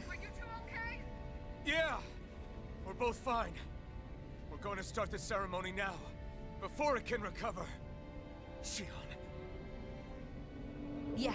Are you two okay? Yeah! We're both fine. We're going to start the ceremony now, before it can recover. Shion. Yeah.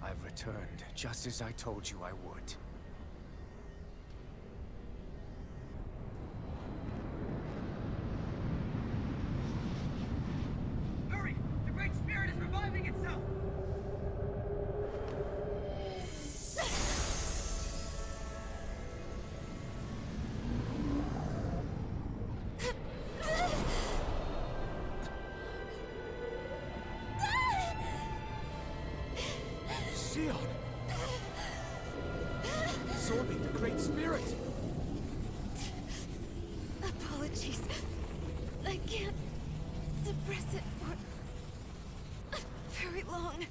I've returned, just as I told you I would. Hurry! The Great Spirit is reviving itself! Shion! Absorbing the Great Spirit! Apologies. I can't suppress it for very long.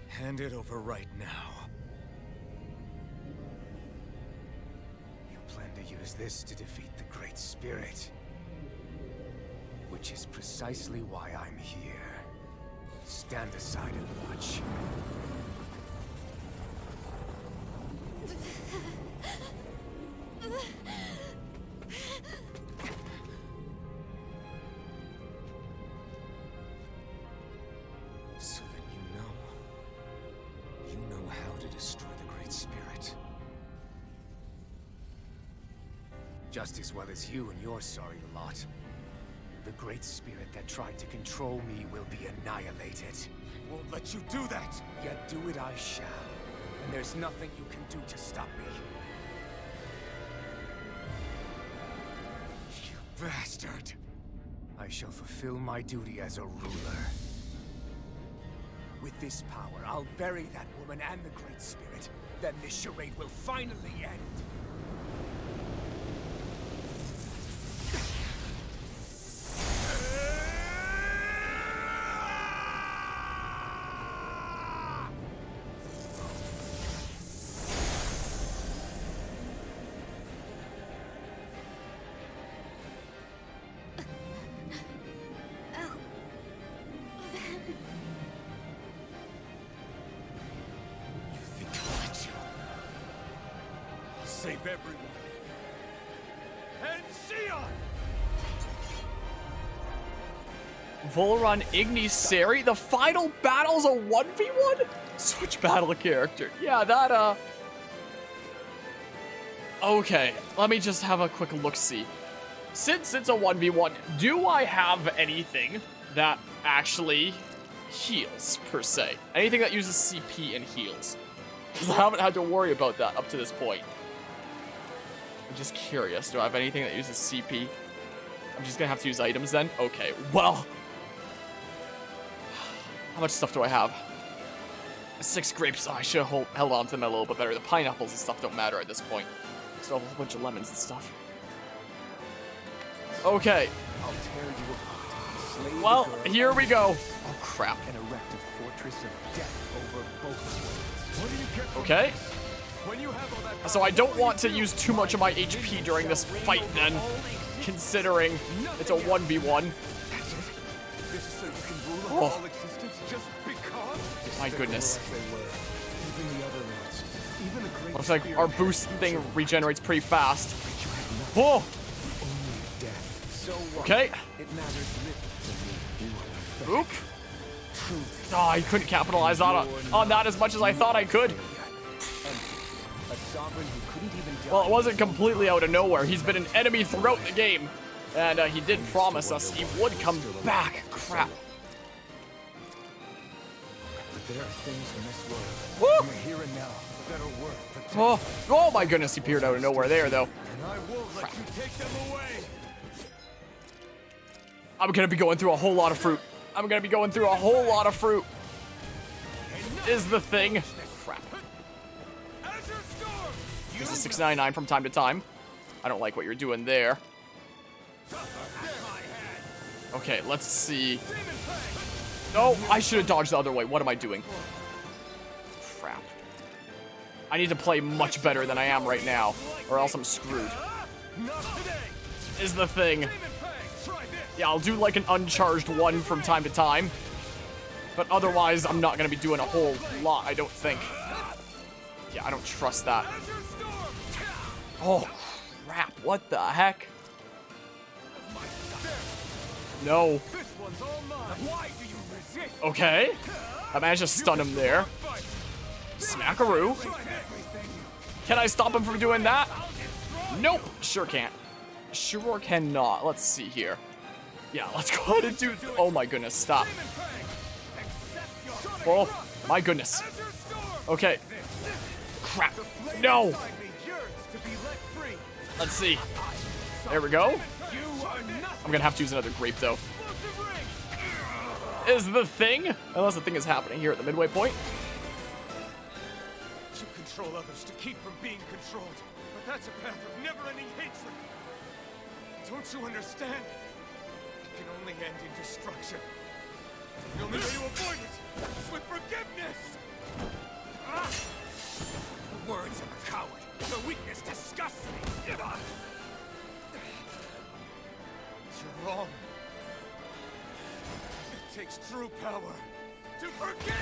Hand it over right now. You plan to use this to defeat the Great Spirit. Which is precisely why I'm here. Stand aside and watch. So that you know how to destroy the Great Spirit. Just as well as you and your sorry lot. The Great Spirit that tried to control me will be annihilated. I won't let you do that! Yet do it I shall. And there's nothing you can do to stop me. You bastard! I shall fulfill my duty as a ruler. With this power, I'll bury that woman and the Great Spirit. Then this charade will finally end. Save everyone. And Shion! Volron Ignisari, the final battle's a 1v1? Switch battle character. Yeah, that, okay, let me just have a quick look-see. Since it's a 1v1, do I have anything that actually heals, per se? Anything that uses CP and heals? Because I haven't had to worry about that up to this point. I'm just curious, do I have anything that uses CP? I'm just gonna have to use items then? Okay, well. How much stuff do I have? 6 grapes. Oh, I should have held on to them a little bit better. The pineapples and stuff don't matter at this point. Still have a bunch of lemons and stuff. Okay. I'll tear you apart. Well, here we go. Oh, crap. And erect a fortress of death over both worlds. What do you get from Okay. When you have all that So I don't want to use too much of my HP during this fight then, considering it's a 1v1. This is so you can rule Oh. all existence just because? My goodness. Even the other ones. Even the Great Looks like our Spirit. boost thing regenerates pretty fast. Oh! Only death So what? Okay. It matters little to me. You are the Boop. truth. Oh, I couldn't capitalize on that as much as I thought I could. A sovereign who couldn't even Well, it wasn't completely out of nowhere. He's been an enemy throughout the game. And he did promise us he would come back. Crap. But there are things in this world. Woo! We're here and now. Better work. Protect. Oh my goodness, he appeared out of nowhere there, though. And I won't let you take them away. I'm gonna be going through a whole lot of fruit. Is the thing. Crap. There's a 699 from time to time. I don't like what you're doing there. Okay, let's see. No, I should have dodged the other way. What am I doing? Crap. I need to play much better than I am right now, or else I'm screwed. Is the thing. Yeah, I'll do like an uncharged one from time to time. But otherwise, I'm not going to be doing a whole lot, I don't think. Yeah, I don't trust that. Oh, crap. What the heck? No. Okay. I managed to stun him there. Smackaroo. Can I stop him from doing that? Nope. Sure can't. Sure cannot. Let's see here. Yeah, let's go ahead and do... Oh my goodness, stop. Oh my goodness. Okay. Crap. No. Let's see. There we go. I'm gonna have to use another grape though. Is the thing? Unless the thing is happening here at the midway point. To control others to keep from being controlled. But that's a path of never-ending hatred. Don't you understand? It can only end in destruction. The only way to avoid it is with forgiveness! The words of a coward. Your weakness disgusts me. You're wrong. It takes true power to forgive!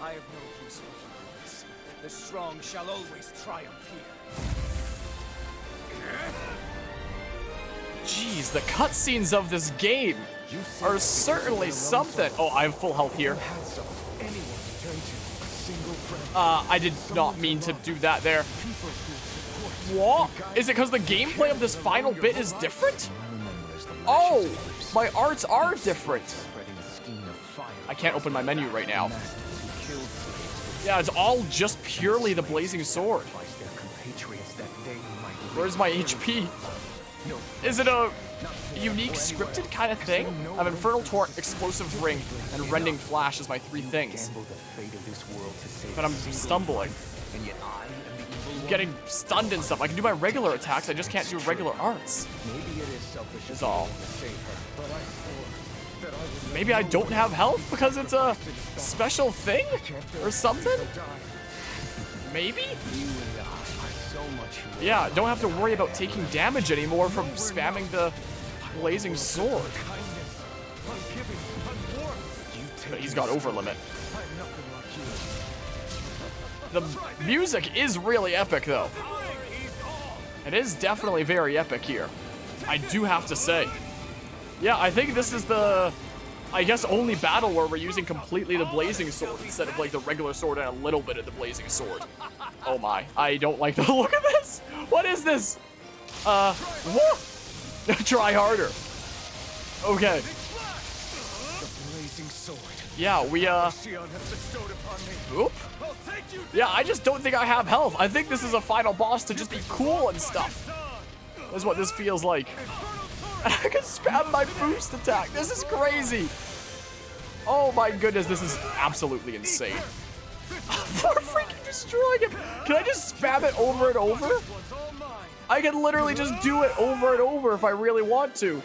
I have no use for heroes. The strong shall always triumph here. Jeez, the cutscenes of this game are certainly something. Oh, I have full health here. I did not mean to do that there. What? Is it because the gameplay of this final bit is different? Oh, my arts are different. I can't open my menu right now. Yeah, it's all just purely the blazing sword. Where's my HP? Is it a unique scripted kind of thing? I have Infernal Torque, Explosive Ring, and Rending Flash as my three things. But I'm stumbling. I'm getting stunned and stuff. I can do my regular attacks, I just can't do regular arts. Is all. Maybe I don't have health because it's a special thing or something? Maybe? Yeah, don't have to worry about taking damage anymore from spamming the blazing sword. But he's got over limit. The music is really epic though. It is definitely very epic here. I do have to say. Yeah, I think this is the, I guess, only battle where we're using completely the blazing sword instead of like the regular sword and a little bit of the blazing sword. Oh my, I don't like the look of this. What is this? What? Try harder. Okay. Yeah, we, Oop. Yeah, I just don't think I have health. I think this is a final boss to just be cool and stuff. That's what this feels like. I can spam my boost attack. This is crazy. Oh my goodness, this is absolutely insane. For freaking destroying him. Can I just spam it over and over? I can literally just do it over and over if I really want to.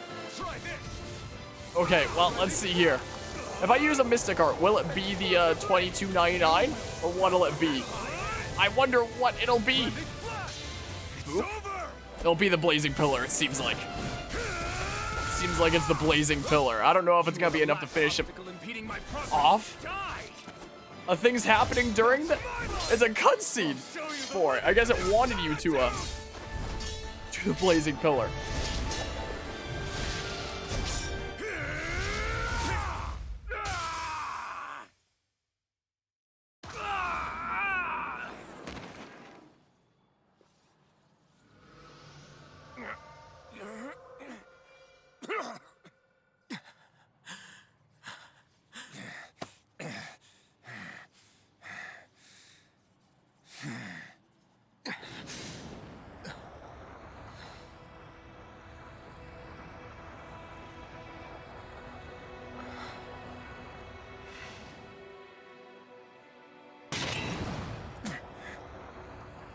Okay, well, let's see here. If I use a Mystic Art, will it be the $22.99? Or what'll it be? I wonder what it'll be. Oop. It'll be the Blazing Pillar, it seems like. seems like it's the blazing pillar. I don't know if it's gonna be enough to finish him off. Things happening during the... It's a cutscene for it. I guess it wanted you to the blazing pillar.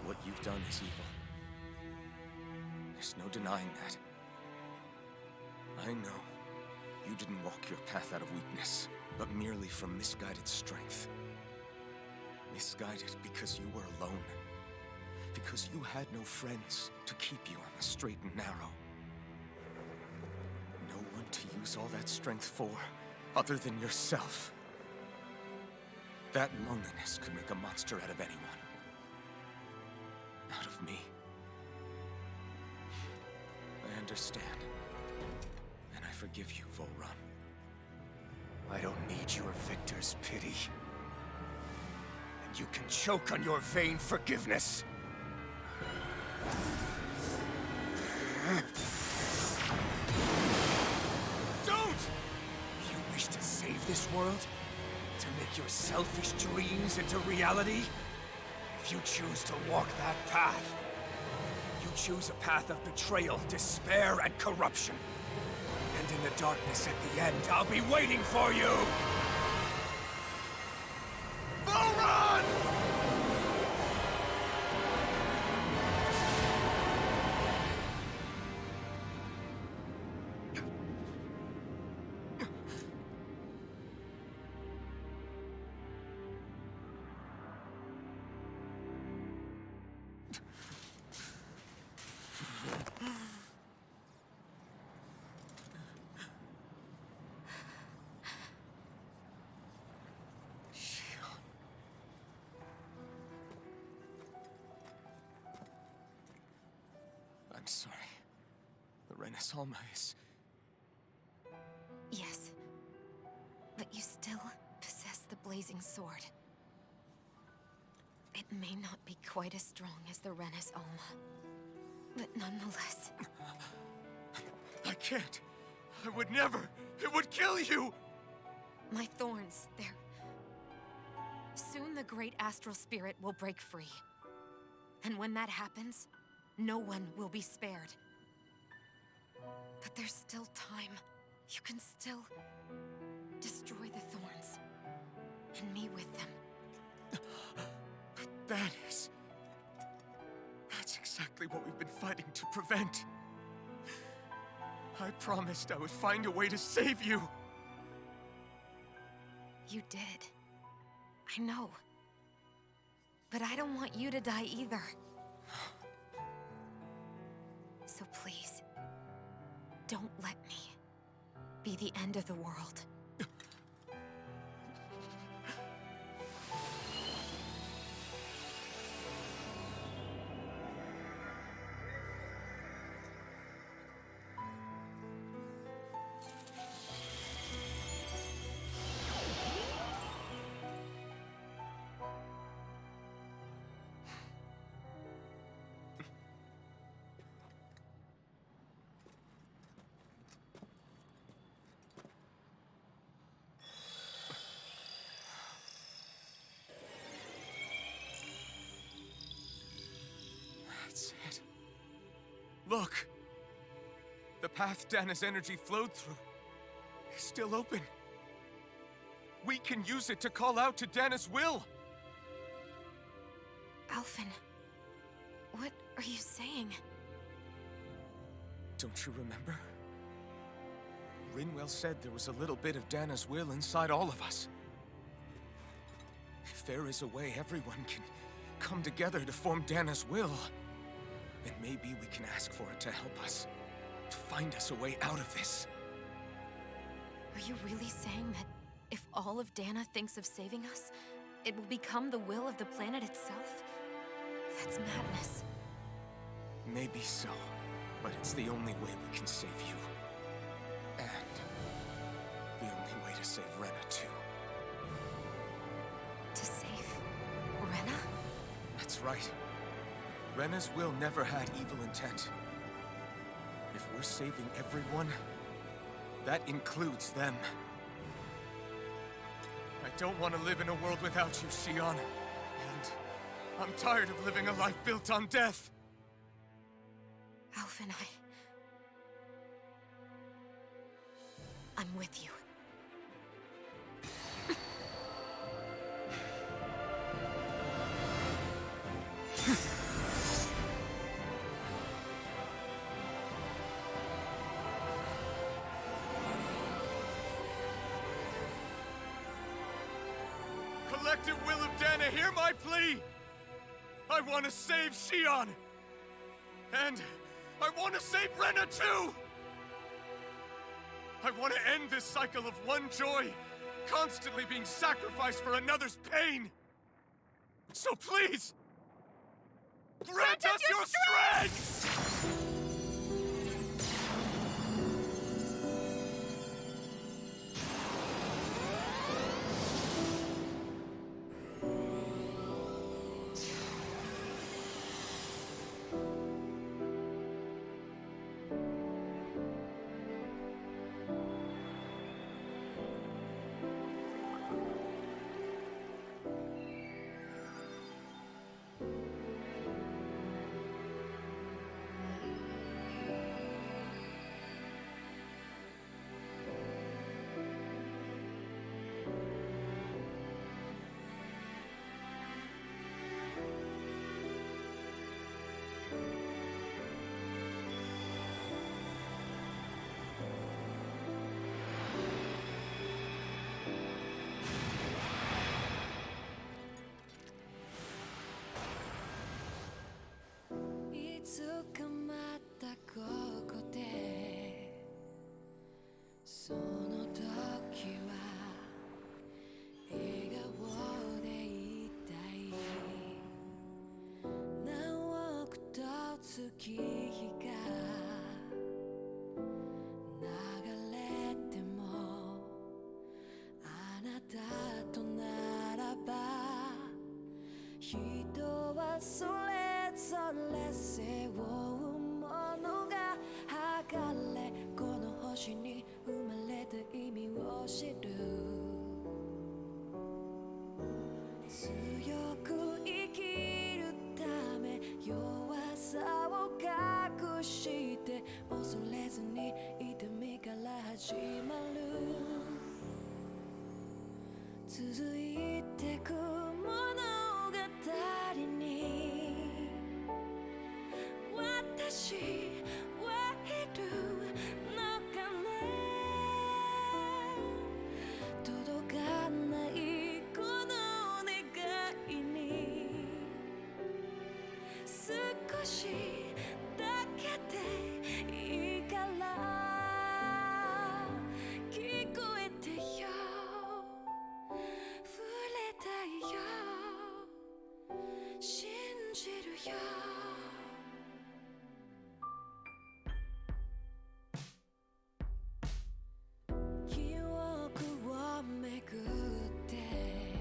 What you've done is evil. There's no denying that. I know you didn't walk your path out of weakness, but merely from misguided strength. Misguided because you were alone. Because you had no friends to keep you on the straight and narrow. No one to use all that strength for, other than yourself. That loneliness could make a monster out of anyone. Out of me. I understand. And I forgive you, Volrun. I don't need your victor's pity. And you can choke on your vain forgiveness. Don't! You wish to save this world? To make your selfish dreams into reality? If you choose to walk that path, you choose a path of betrayal, despair, and corruption. And in the darkness at the end, I'll be waiting for you! Volrun! I'm sorry. The Renaissance is... Yes. But you still possess the blazing sword. It may not be quite as strong as the Renaissance, but nonetheless... I can't. I would never. It would kill you! My thorns, they're... Soon the great astral spirit will break free. And when that happens, no one will be spared. But there's still time. You can still destroy the thorns. And me with them. But that's exactly what we've been fighting to prevent. I promised I would find a way to save you. You did. I know. But I don't want you to die either. So please, don't let me be the end of the world. That's it. Look! The path Dana's energy flowed through is still open. We can use it to call out to Dana's will! Alphen, what are you saying? Don't you remember? Rinwell said there was a little bit of Dana's will inside all of us. If there is a way everyone can come together to form Dana's will, then maybe we can ask for it to help us, to find us a way out of this. Are you really saying that if all of Dana thinks of saving us, it will become the will of the planet itself? That's madness. Maybe so, but it's the only way we can save you. And the only way to save Rena, too. To save Rena? That's right. Rena's will never had evil intent. If we're saving everyone, that includes them. I don't want to live in a world without you, Xion. And I'm tired of living a life built on death. Alphen, I'm with you. Collective will of Dana, hear my plea! I want to save Xion! And I want to save Rena too! I want to end this cycle of one joy, constantly being sacrificed for another's pain! So please, grant us your strength!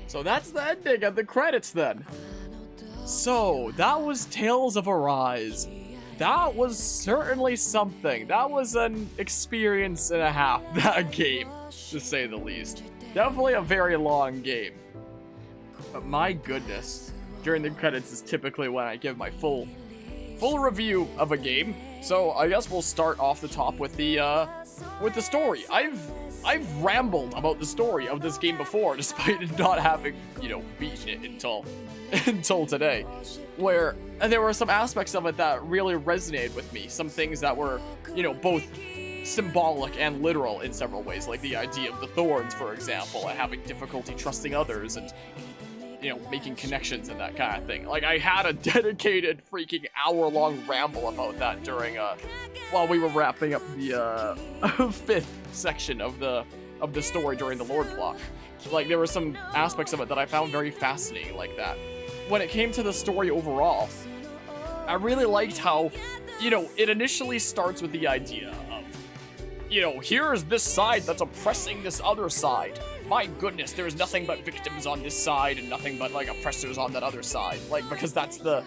So that's the ending of the credits then. So, that was Tales of Arise. That was certainly something. That was an experience and a half, that game, to say the least. Definitely a very long game. But my goodness, during the credits is typically when I give my full review of a game. So I guess we'll start off the top with the story. I've rambled about the story of this game before, despite not having, beaten it until today, where there were some aspects of it that really resonated with me. Some things that were, both symbolic and literal in several ways, like the idea of the thorns, for example, and having difficulty trusting others and, making connections and that kind of thing. Like, I had a dedicated freaking hour-long ramble about that during, while we were wrapping up the 5th section of the of the story during the Lord plot. Like, there were some aspects of it that I found very fascinating like that. When it came to the story overall, I really liked how, you know, it initially starts with the idea of, you know, here's this side that's oppressing this other side. My goodness, there's nothing but victims on this side and nothing but, like, oppressors on that other side. Like, because that's the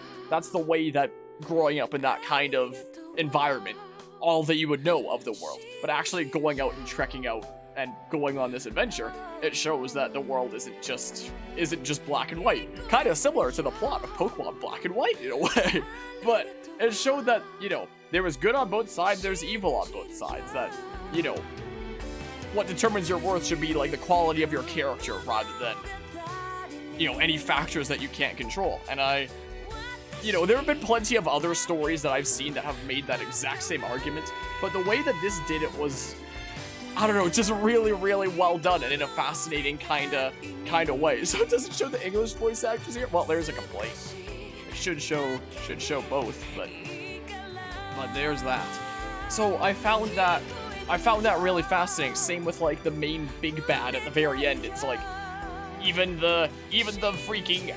way that growing up in that kind of environment, all that you would know of the world. But actually going out and trekking out and going on this adventure, it shows that the world isn't just black and white. Kind of similar to the plot of Pokemon Black and White in a way. But it showed that, you know, there was good on both sides, there's evil on both sides. That, you know, what determines your worth should be like the quality of your character rather than, you know, any factors that you can't control. And you know, there have been plenty of other stories that I've seen that have made that exact same argument, but the way that this did it was, I don't know, just really, really well done and in a fascinating kind of way. So it doesn't show the English voice actors here. Well, there's a complaint. It should show both, but there's that. So I found that really fascinating. Same with like the main big bad at the very end. It's like even the freaking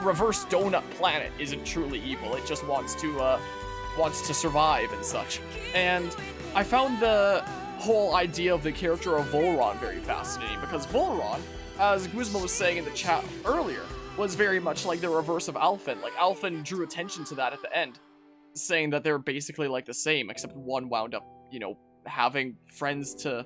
reverse donut planet isn't truly evil. It just wants to survive and such. And I found the whole idea of the character of Volron very fascinating, because Volron, as Guzma was saying in the chat earlier, was very much like the reverse of Alphen. Like, Alphen drew attention to that at the end, saying that they're basically like the same, except one wound up, you know, having friends to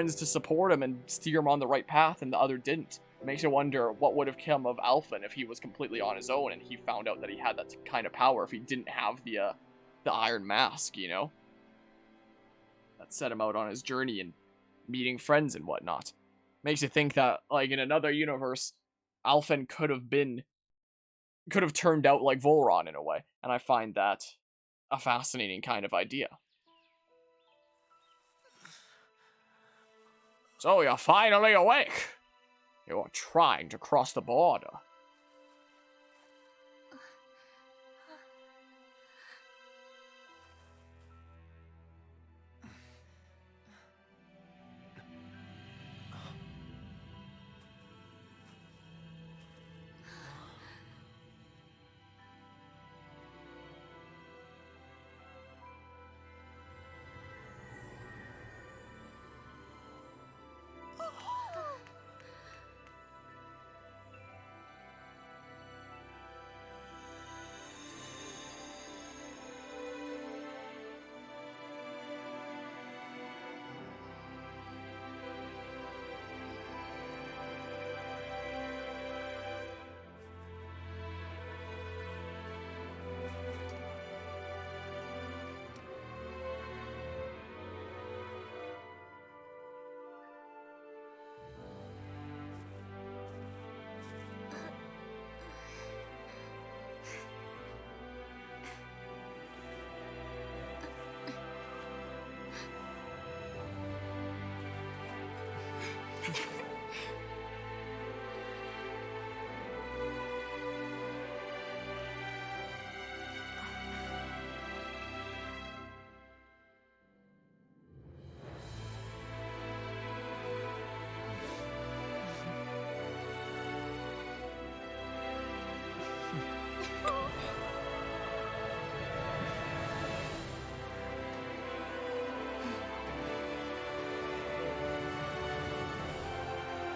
support him and steer him on the right path, and the other didn't. It makes you wonder what would have come of Alphen if he was completely on his own and he found out that he had that kind of power, if he didn't have the Iron Mask, you know? That set him out on his journey and meeting friends and whatnot. Makes you think that, like, in another universe, Alphen could have turned out like Volron in a way, and I find that a fascinating kind of idea. So you're finally awake. You're trying to cross the border.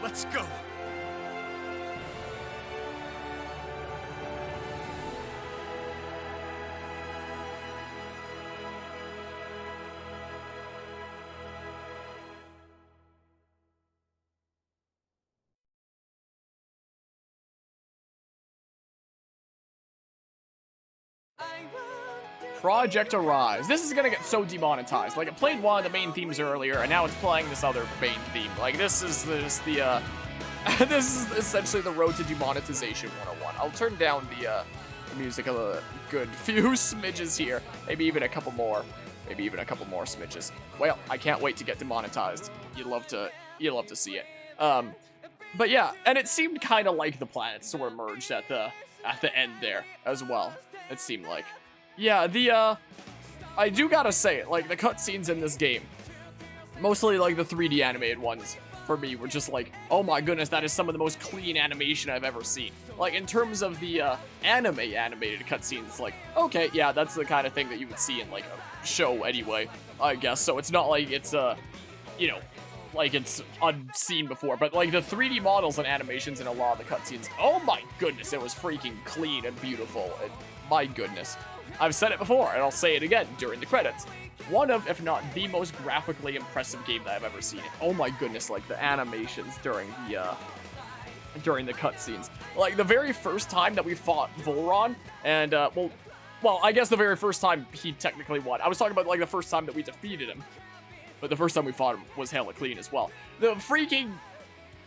Let's go! Project Arise. This is gonna get so demonetized. Like, it played one of the main themes earlier, and now it's playing this other main theme. Like, this is this is essentially the road to demonetization 101. I'll turn down the music a good few smidges here. Maybe even a couple more. Maybe even a couple more smidges. Well, I can't wait to get demonetized. You'd love to see it. But yeah, and it seemed kind of like the planets sort of merged at the end there as well. It seemed like. Yeah, I do gotta say, like, the cutscenes in this game, mostly, like, the 3D animated ones for me were just like, oh my goodness, that is some of the most clean animation I've ever seen. Like, in terms of the anime animated cutscenes, like, okay, yeah, that's the kind of thing that you would see in, like, a show anyway, I guess. So it's not like it's, you know, like it's unseen before. But, like, the 3D models and animations in a lot of the cutscenes, oh my goodness, it was freaking clean and beautiful. And my goodness. I've said it before, and I'll say it again during the credits. One of, if not the most graphically impressive game that I've ever seen. Oh my goodness, like the animations during the cutscenes. Like the very first time that we fought Volron, and well, I guess the very first time he technically won. I was talking about like the first time that we defeated him, but the first time we fought him was hella clean as well. The freaking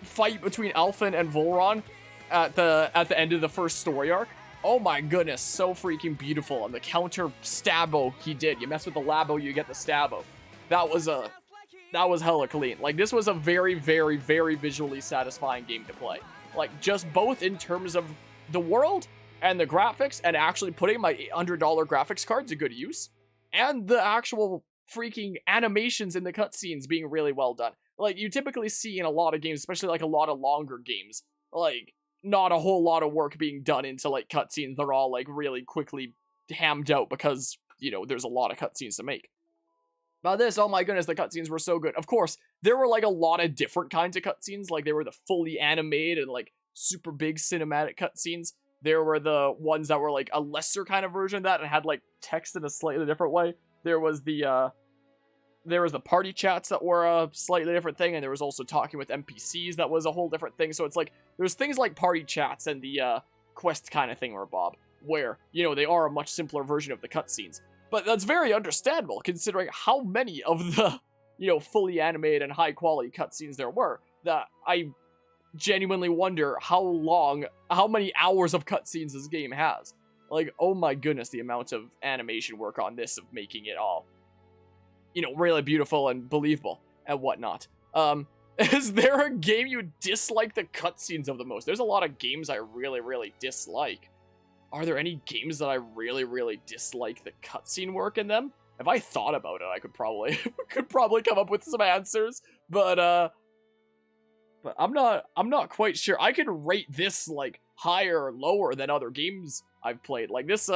fight between Alphen and Volron at the end of the first story arc. Oh my goodness, so freaking beautiful. And the counter stabbo he did. You mess with the labo, you get the stabbo. That was hella clean. Like, this was a very, very, very visually satisfying game to play. Like, just both in terms of the world and the graphics, and actually putting my $800 graphics card to good use, and the actual freaking animations in the cutscenes being really well done. Like, you typically see in a lot of games, especially like a lot of longer games, like, not a whole lot of work being done into, like, cutscenes. They're all, like, really quickly hammed out because, you know, there's a lot of cutscenes to make. But this, oh my goodness, the cutscenes were so good. Of course, there were, like, a lot of different kinds of cutscenes. Like, there were the fully animated and, like, super big cinematic cutscenes. There were the ones that were, like, a lesser kind of version of that and had, like, text in a slightly different way. There was the party chats that were a slightly different thing, and there was also talking with NPCs that was a whole different thing. So it's like, there's things like party chats and the quest kind of thing, Bob, where, you know, they are a much simpler version of the cutscenes. But that's very understandable, considering how many of the, you know, fully animated and high-quality cutscenes there were, that I genuinely wonder how many hours of cutscenes this game has. Like, oh my goodness, the amount of animation work on this, of making it all, you know, really beautiful and believable and whatnot. Is there a game you dislike the cutscenes of the most? There's a lot of games I really, really dislike. Are there any games that I really, really dislike the cutscene work in them? If I thought about it, I could probably come up with some answers, but I'm not quite sure. I could rate this like higher or lower than other games I've played. Like this,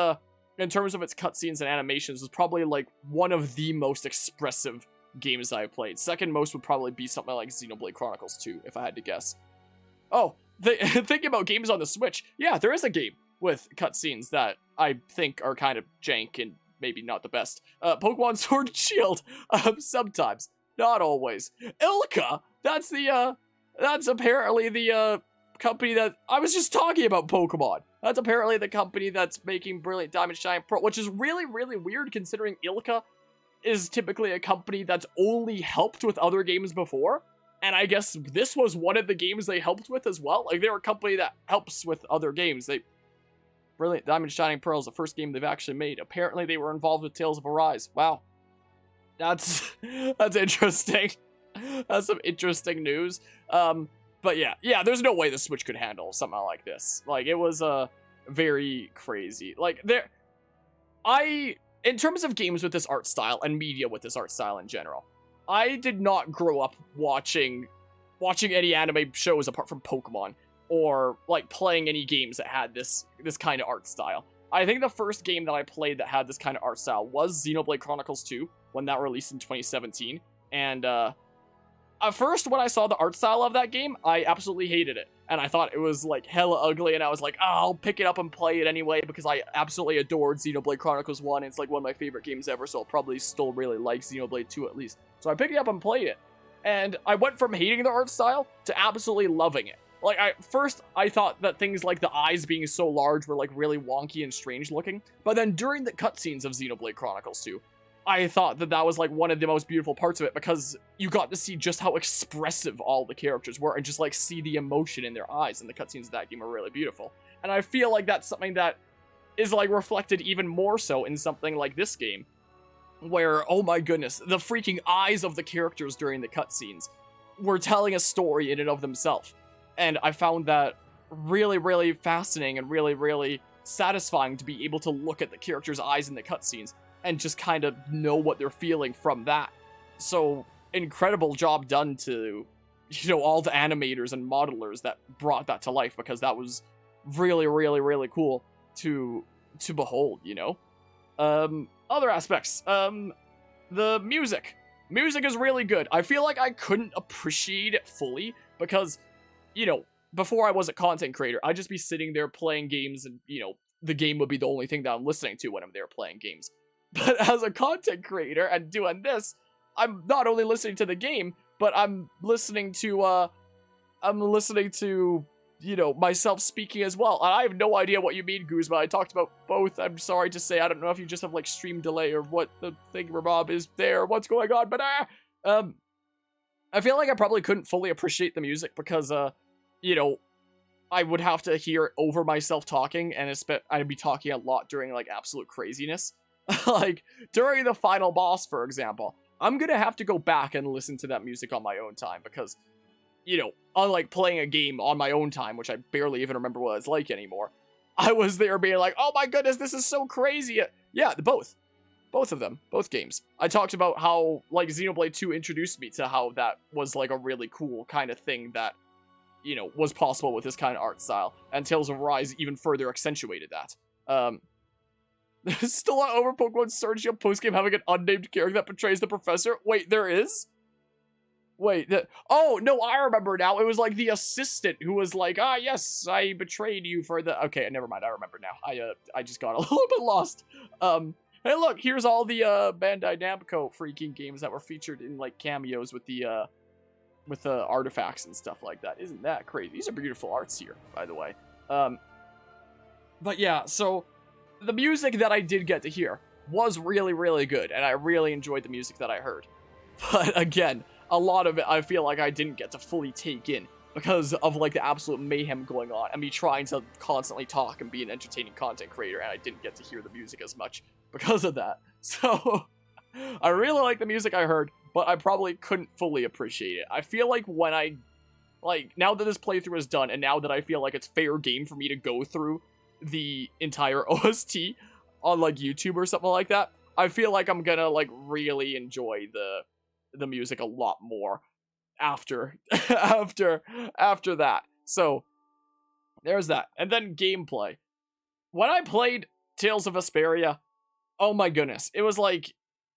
in terms of its cutscenes and animations, was probably like one of the most expressive games I've played. Second most would probably be something like Xenoblade Chronicles 2, if I had to guess. Oh, thinking about games on the Switch, yeah, there is a game with cutscenes that I think are kind of jank and maybe not the best. Pokemon Sword and Shield, sometimes, not always. Ilka, that's apparently the company that I was just talking about. Pokemon. That's apparently the company that's making Brilliant Diamond Shine Pearl, which is really, really weird considering Ilka is typically a company that's only helped with other games before. And I guess this was one of the games they helped with as well. Like, they're a company that helps with other games. Brilliant Diamond Shining Pearl is the first game they've actually made. Apparently they were involved with Tales of Arise. Wow. That's interesting. That's some interesting news. But yeah, there's no way the Switch could handle something like this. Like, it was very crazy. Like, in terms of games with this art style and media with this art style in general, I did not grow up watching any anime shows apart from Pokemon, or like playing any games that had this kind of art style. I think the first game that I played that had this kind of art style was Xenoblade Chronicles 2, when that released in 2017. And at first, when I saw the art style of that game, I absolutely hated it. And I thought it was, like, hella ugly, and I was like, oh, I'll pick it up and play it anyway, because I absolutely adored Xenoblade Chronicles 1, and it's, like, one of my favorite games ever, so I'll probably still really like Xenoblade 2 at least. So I picked it up and played it. And I went from hating the art style to absolutely loving it. Like, first, I thought that things like the eyes being so large were, like, really wonky and strange looking. But then during the cutscenes of Xenoblade Chronicles 2, I thought that was, like, one of the most beautiful parts of it, because you got to see just how expressive all the characters were, and just, like, see the emotion in their eyes, and the cutscenes of that game are really beautiful. And I feel like that's something that is, like, reflected even more so in something like this game, where, oh my goodness, the freaking eyes of the characters during the cutscenes were telling a story in and of themselves. And I found that really, really fascinating and really, really satisfying to be able to look at the characters' eyes in the cutscenes and just kind of know what they're feeling from that. So, incredible job done to you know, all the animators and modelers that brought that to life, because that was really, really, really cool to behold, you know? Other aspects. The music. Music is really good. I feel like I couldn't appreciate it fully because, you know, before I was a content creator, I'd just be sitting there playing games and, you know, the game would be the only thing that I'm listening to when I'm there playing games. But as a content creator and doing this, I'm not only listening to the game, but I'm listening to, you know, myself speaking as well. And I have no idea what you mean, Guzma. I talked about both. I'm sorry to say, I don't know if you just have, like, stream delay or what the thingamabob is there, what's going on, but, I feel like I probably couldn't fully appreciate the music because, you know, I would have to hear it over myself talking, and I'd be talking a lot during, like, absolute craziness. Like, during the final boss, for example, I'm gonna have to go back and listen to that music on my own time because, you know, unlike playing a game on my own time, which I barely even remember what it's like anymore, I was there being like, oh my goodness, this is so crazy. Yeah, both of them, both games. I talked about how, like, Xenoblade 2 introduced me to how that was, like, a really cool kind of thing that, you know, was possible with this kind of art style, and Tales of Arise even further accentuated that. Still not over Pokemon Sergio postgame having an unnamed character that portrays the professor? Wait, there is? Wait, oh, no, I remember now. It was, like, the assistant who was like, yes, I betrayed you for the... Okay, never mind, I remember now. I just got a little bit lost. Hey, look, here's all the, Bandai Namco freaking games that were featured in, like, cameos with the artifacts and stuff like that. Isn't that crazy? These are beautiful arts here, by the way. But yeah, so the music that I did get to hear was really, really good, and I really enjoyed the music that I heard. But again, a lot of it I feel like I didn't get to fully take in because of, like, the absolute mayhem going on and me trying to constantly talk and be an entertaining content creator, and I didn't get to hear the music as much because of that. So I really like the music I heard, but I probably couldn't fully appreciate it. I feel like when now that this playthrough is done, and now that I feel like it's fair game for me to go through the entire OST on, like, YouTube or something like that, I feel like I'm gonna, like, really enjoy the music a lot more after that. So there's that. And then gameplay. When I played Tales of Vesperia, oh my goodness, it was like,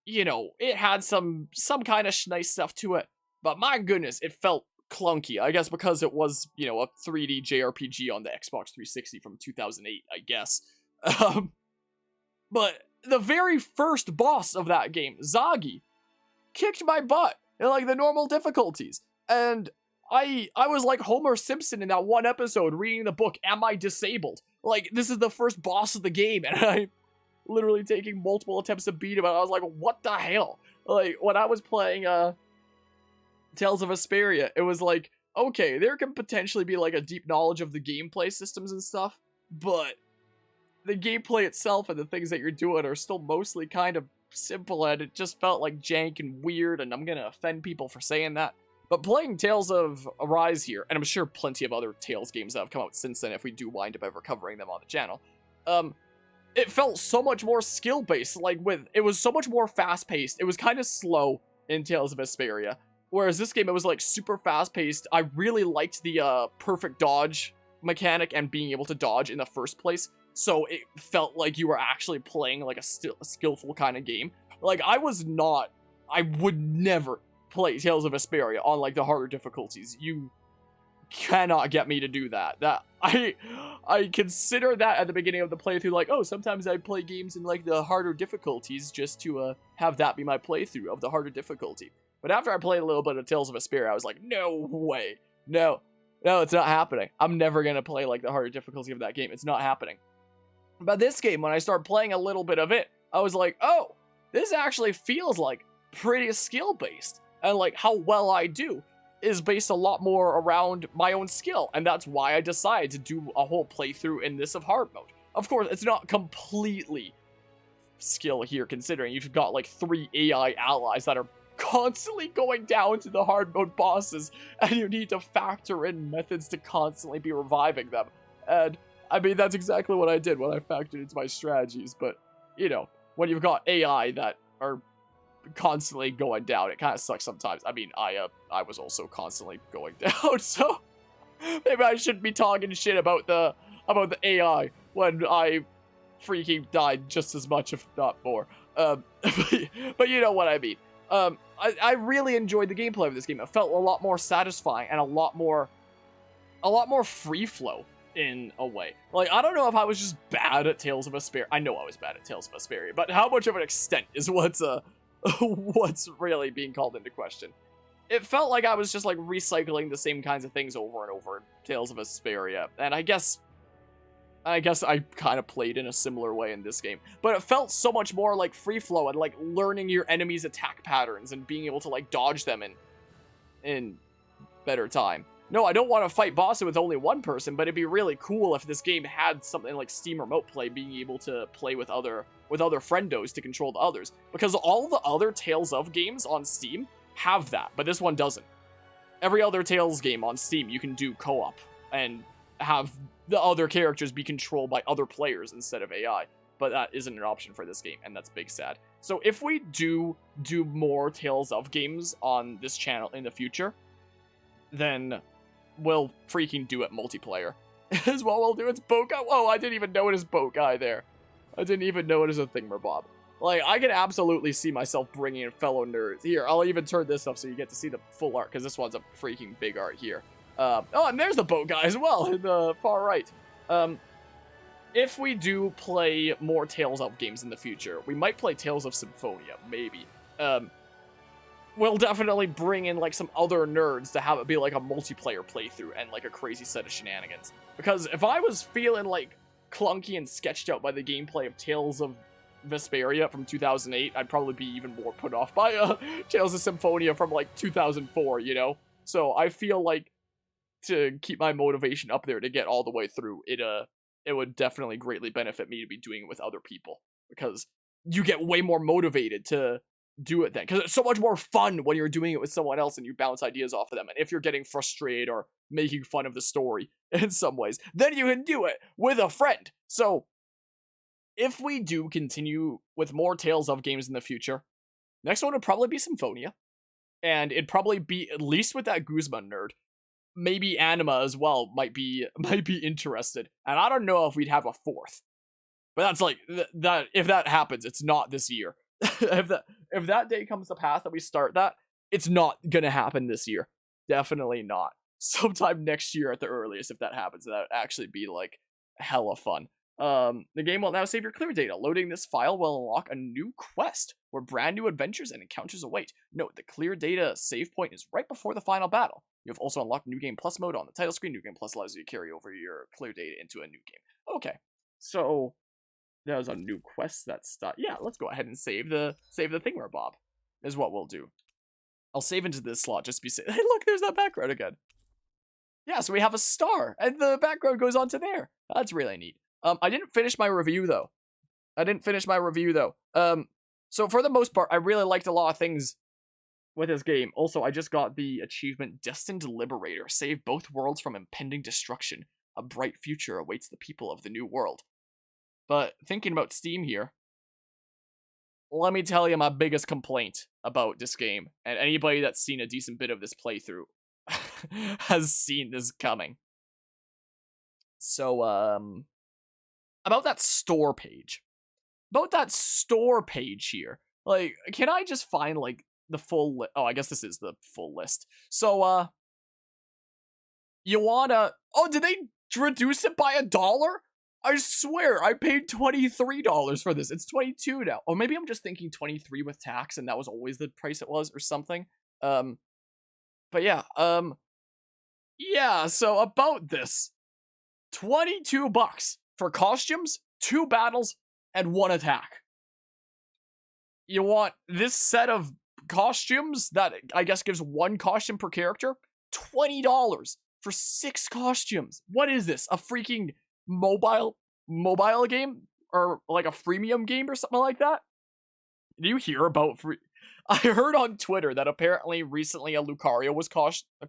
you know, it had some kind of nice stuff to it, but my goodness, it felt clunky. I guess because it was, you know, a 3D JRPG on the Xbox 360 from 2008, I guess. But the very first boss of that game, Zagi, kicked my butt in, like, the normal difficulties. And I was like Homer Simpson in that one episode reading the book, Am I Disabled? Like, this is the first boss of the game, and I'm literally taking multiple attempts to beat him, and I was like, what the hell? Like, when I was playing, Tales of Vesperia, it was like, okay, there can potentially be, like, a deep knowledge of the gameplay systems and stuff, but the gameplay itself and the things that you're doing are still mostly kind of simple, and it just felt like jank and weird, and I'm gonna offend people for saying that. But playing Tales of Arise here, and I'm sure plenty of other Tales games that have come out since then if we do wind up ever covering them on the channel, it felt so much more skill-based. Like, it was so much more fast-paced. It was kind of slow in Tales of Vesperia, whereas this game, it was, like, super fast-paced. I really liked the perfect dodge mechanic and being able to dodge in the first place, so it felt like you were actually playing, like, a skillful kind of game. Like, I would never play Tales of Vesperia on, like, the harder difficulties. You cannot get me to do that. I consider that at the beginning of the playthrough, like, oh, sometimes I play games in, like, the harder difficulties just to have that be my playthrough of the harder difficulty. But after I played a little bit of Tales of Vesperia, I was like, no way. No, it's not happening. I'm never gonna play, like, the harder difficulty of that game. It's not happening. But this game, when I started playing a little bit of it, I was like, oh, this actually feels like pretty skill-based. And, like, how well I do is based a lot more around my own skill. And that's why I decided to do a whole playthrough in this of hard mode. Of course, it's not completely skill here, considering you've got, like, 3 AI allies that are constantly going down to the hard mode bosses, and you need to factor in methods to constantly be reviving them. And, I mean, that's exactly what I did when I factored into my strategies, but, you know, when you've got AI that are constantly going down. It kind of sucks sometimes. I mean, I was also constantly going down, so maybe I shouldn't be talking shit about the AI when I freaking died just as much, if not more. But you know what I mean. I really enjoyed the gameplay of this game. It felt a lot more satisfying and a lot more free flow in a way. Like, I don't know if I was just bad at Tales of Vesperia. I know I was bad at Tales of Vesperia, but how much of an extent is what's really being called into question. It felt like I was just like recycling the same kinds of things over and over in Tales of Vesperia, and I guess I kind of played in a similar way in this game, but it felt so much more like free flow and like learning your enemy's attack patterns and being able to like dodge them in better time. No, I don't want to fight bosses with only one person, but it'd be really cool if this game had something like Steam Remote Play, being able to play with other friendos to control the others, because all the other Tales of games on Steam have that, but this one doesn't. Every other Tales game on Steam, you can do co-op and have the other characters be controlled by other players instead of AI, but that isn't an option for this game, and that's big sad. So if we do more Tales of games on this channel in the future, then we'll freaking do it multiplayer. Is what we'll do. It's boat guy. Whoa, I didn't even notice boat guy there. I didn't even notice a thingamabob. Like, I can absolutely see myself bringing in fellow nerds. Here, I'll even turn this up so you get to see the full art, because this one's a freaking big art here. Oh, and there's the boat guy as well, in the far right. If we do play more Tales of games in the future, we might play Tales of Symphonia, maybe. We'll definitely bring in, like, some other nerds to have it be, like, a multiplayer playthrough and, like, a crazy set of shenanigans. Because if I was feeling, like, clunky and sketched out by the gameplay of Tales of Vesperia from 2008, I'd probably be even more put off by Tales of Symphonia from, like, 2004, you know? So I feel like to keep my motivation up there to get all the way through, it would definitely greatly benefit me to be doing it with other people. Because you get way more motivated to do it then, because it's so much more fun when you're doing it with someone else and you bounce ideas off of them. And if you're getting frustrated or making fun of the story in some ways, then you can do it with a friend. So if we do continue with more Tales of games in the future, next one would probably be Symphonia, and it'd probably be at least with that Guzman nerd. Maybe Anima as well might be interested, and I don't know if we'd have a fourth, but that's like that. If that happens, it's not this year. if that day comes to pass that we start that, it's not gonna happen this year. Definitely not. Sometime next year at the earliest, if that happens. That would actually be like hella fun. The game will now save your clear data. Loading this file will unlock a new quest where brand new adventures and encounters await. Note, the clear data save point is right before the final battle. You have also unlocked New Game Plus mode on the title screen. New Game Plus allows you to carry over your clear data into a new game. Okay, so there's a new quest that's yeah, let's go ahead and save the thingamabob is what we'll do. I'll save into this slot just to be safe. Hey, look, there's that background again. Yeah, so we have a star, and the background goes onto there. That's really neat. I didn't finish my review though. So for the most part, I really liked a lot of things with this game. Also, I just got the achievement Destined Liberator. Save both worlds from impending destruction. A bright future awaits the people of the new world. But thinking about Steam here, let me tell you my biggest complaint about this game, and anybody that's seen a decent bit of this playthrough has seen this coming. So, about that store page. Here. Like, can I just find, like, the full list? Oh, I guess this is the full list. So, you wanna... Oh, did they reduce it by $1? I swear, I paid $23 for this. It's $22 now. Or maybe I'm just thinking $23 with tax, and that was always the price it was, or something. But yeah, yeah, so about this. $22 for costumes, 2 battles, and 1 attack. You want this set of costumes that I guess gives 1 costume per character? $20 for 6 costumes. What is this? A freaking mobile game? Or like a freemium game or something like that? Do you hear about free... I heard on Twitter that apparently recently a Lucario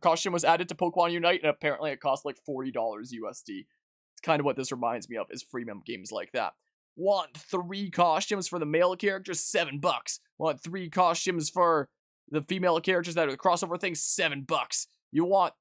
costume was added to Pokemon Unite, and apparently it cost like $40 USD. It's kind of what this reminds me of, is freemium games like that. Want 3 costumes for the male characters? $7. Want 3 costumes for the female characters that are the crossover thing? $7. You want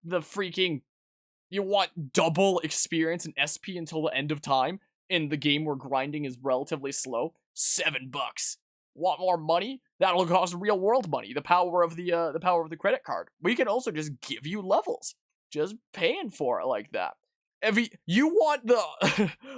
you want double experience in SP until the end of time in the game where grinding is relatively slow? $7. Want more money? That'll cost real world money. The power of the credit card. We can also just give you levels. Just paying for it like that. You want the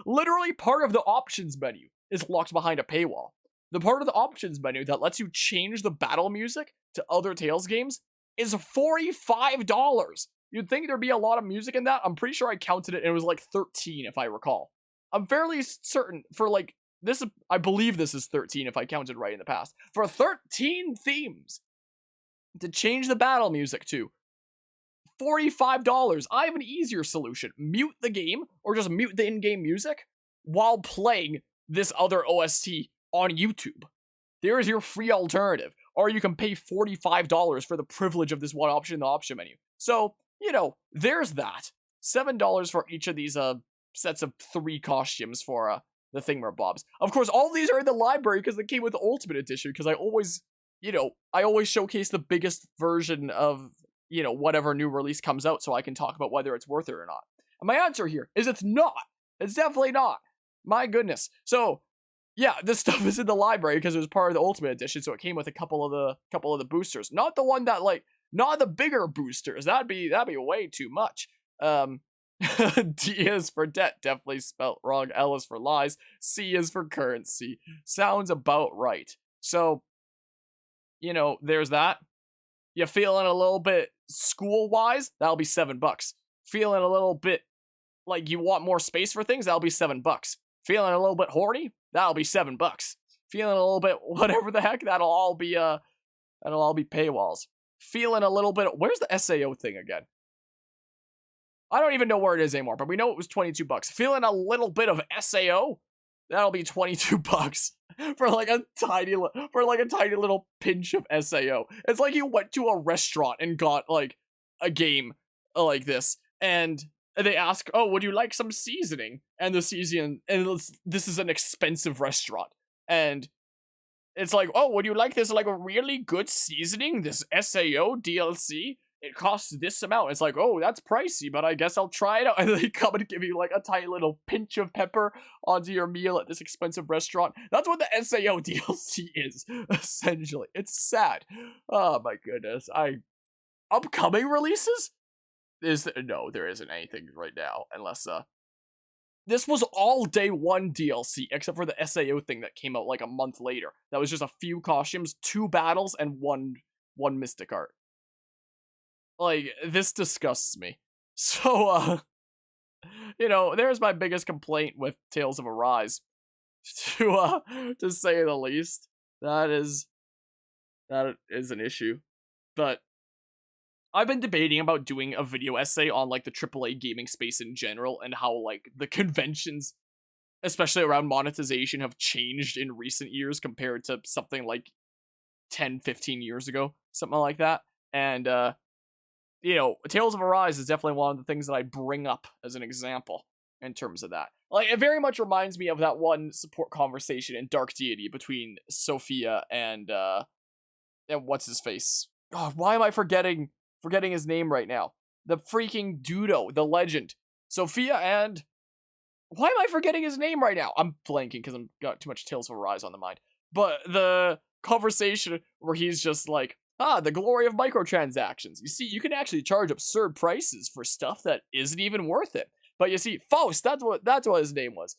literally part of the options menu is locked behind a paywall. The part of the options menu that lets you change the battle music to other Tales games is $45. You'd think there'd be a lot of music in that. I'm pretty sure I counted it and it was like 13 if I recall. I'm fairly certain for like this, I believe this is 13 if I counted right in the past. For 13 themes to change the battle music to $45. I have an easier solution. Mute the game or just mute the in-game music while playing this other OST on YouTube. There is your free alternative. Or you can pay $45 for the privilege of this one option in the option menu. So, there's that. $7 for each of these sets of 3 costumes for the thingamabobs. Of course, all these are in the library because they came with the Ultimate Edition, because I always showcase the biggest version of, whatever new release comes out so I can talk about whether it's worth it or not. And my answer here is it's not. It's definitely not. My goodness. So, yeah, this stuff is in the library because it was part of the Ultimate Edition, so it came with a couple of the boosters. Not the one that not the bigger boosters. That'd be way too much. D is for debt, definitely spelt wrong. L is for lies. C is for currency. Sounds about right. So, there's that. You feeling a little bit school-wise? That'll be $7. Feeling a little bit like you want more space for things? That'll be $7. Feeling a little bit horny? That'll be $7. Feeling a little bit whatever the heck? That'll all be paywalls. Feeling a little bit. Where's the SAO thing again? I don't even know where it is anymore, but we know it was $22. Feeling a little bit of SAO? That'll be $22 for like a tiny little pinch of SAO. It's like you went to a restaurant and got like a game like this, and they ask, "Oh, would you like some seasoning?" And the seasoning, and this is an expensive restaurant, and it's like, "Oh, would you like this like a really good seasoning? This SAO DLC? It costs this amount." It's like, "Oh, that's pricey, but I guess I'll try it out." And they come and give you like a tiny little pinch of pepper onto your meal at this expensive restaurant. That's what the SAO DLC is, essentially. It's sad. Oh my goodness. Upcoming releases? No, there isn't anything right now, unless this was all day 1 DLC, except for the SAO thing that came out like a month later. That was just a few costumes, 2 battles, and one mystic art. Like, this disgusts me. So, there's my biggest complaint with Tales of Arise. To say the least. That is an issue. But I've been debating about doing a video essay on, like, the AAA gaming space in general, and how, like, the conventions, especially around monetization, have changed in recent years compared to something like 10, 15 years ago. Something like that. And, Tales of Arise is definitely one of the things that I bring up as an example in terms of that. Like, it very much reminds me of that one support conversation in Dark Deity between Sophia and what's his face? Oh, why am I forgetting his name right now? The freaking Dudo, the legend. Sophia and... Why am I forgetting his name right now? I'm blanking because I've got too much Tales of Arise on the mind. But the conversation where he's just like, the glory of microtransactions. You see, you can actually charge absurd prices for stuff that isn't even worth it. But you see, Faust, that's what his name was.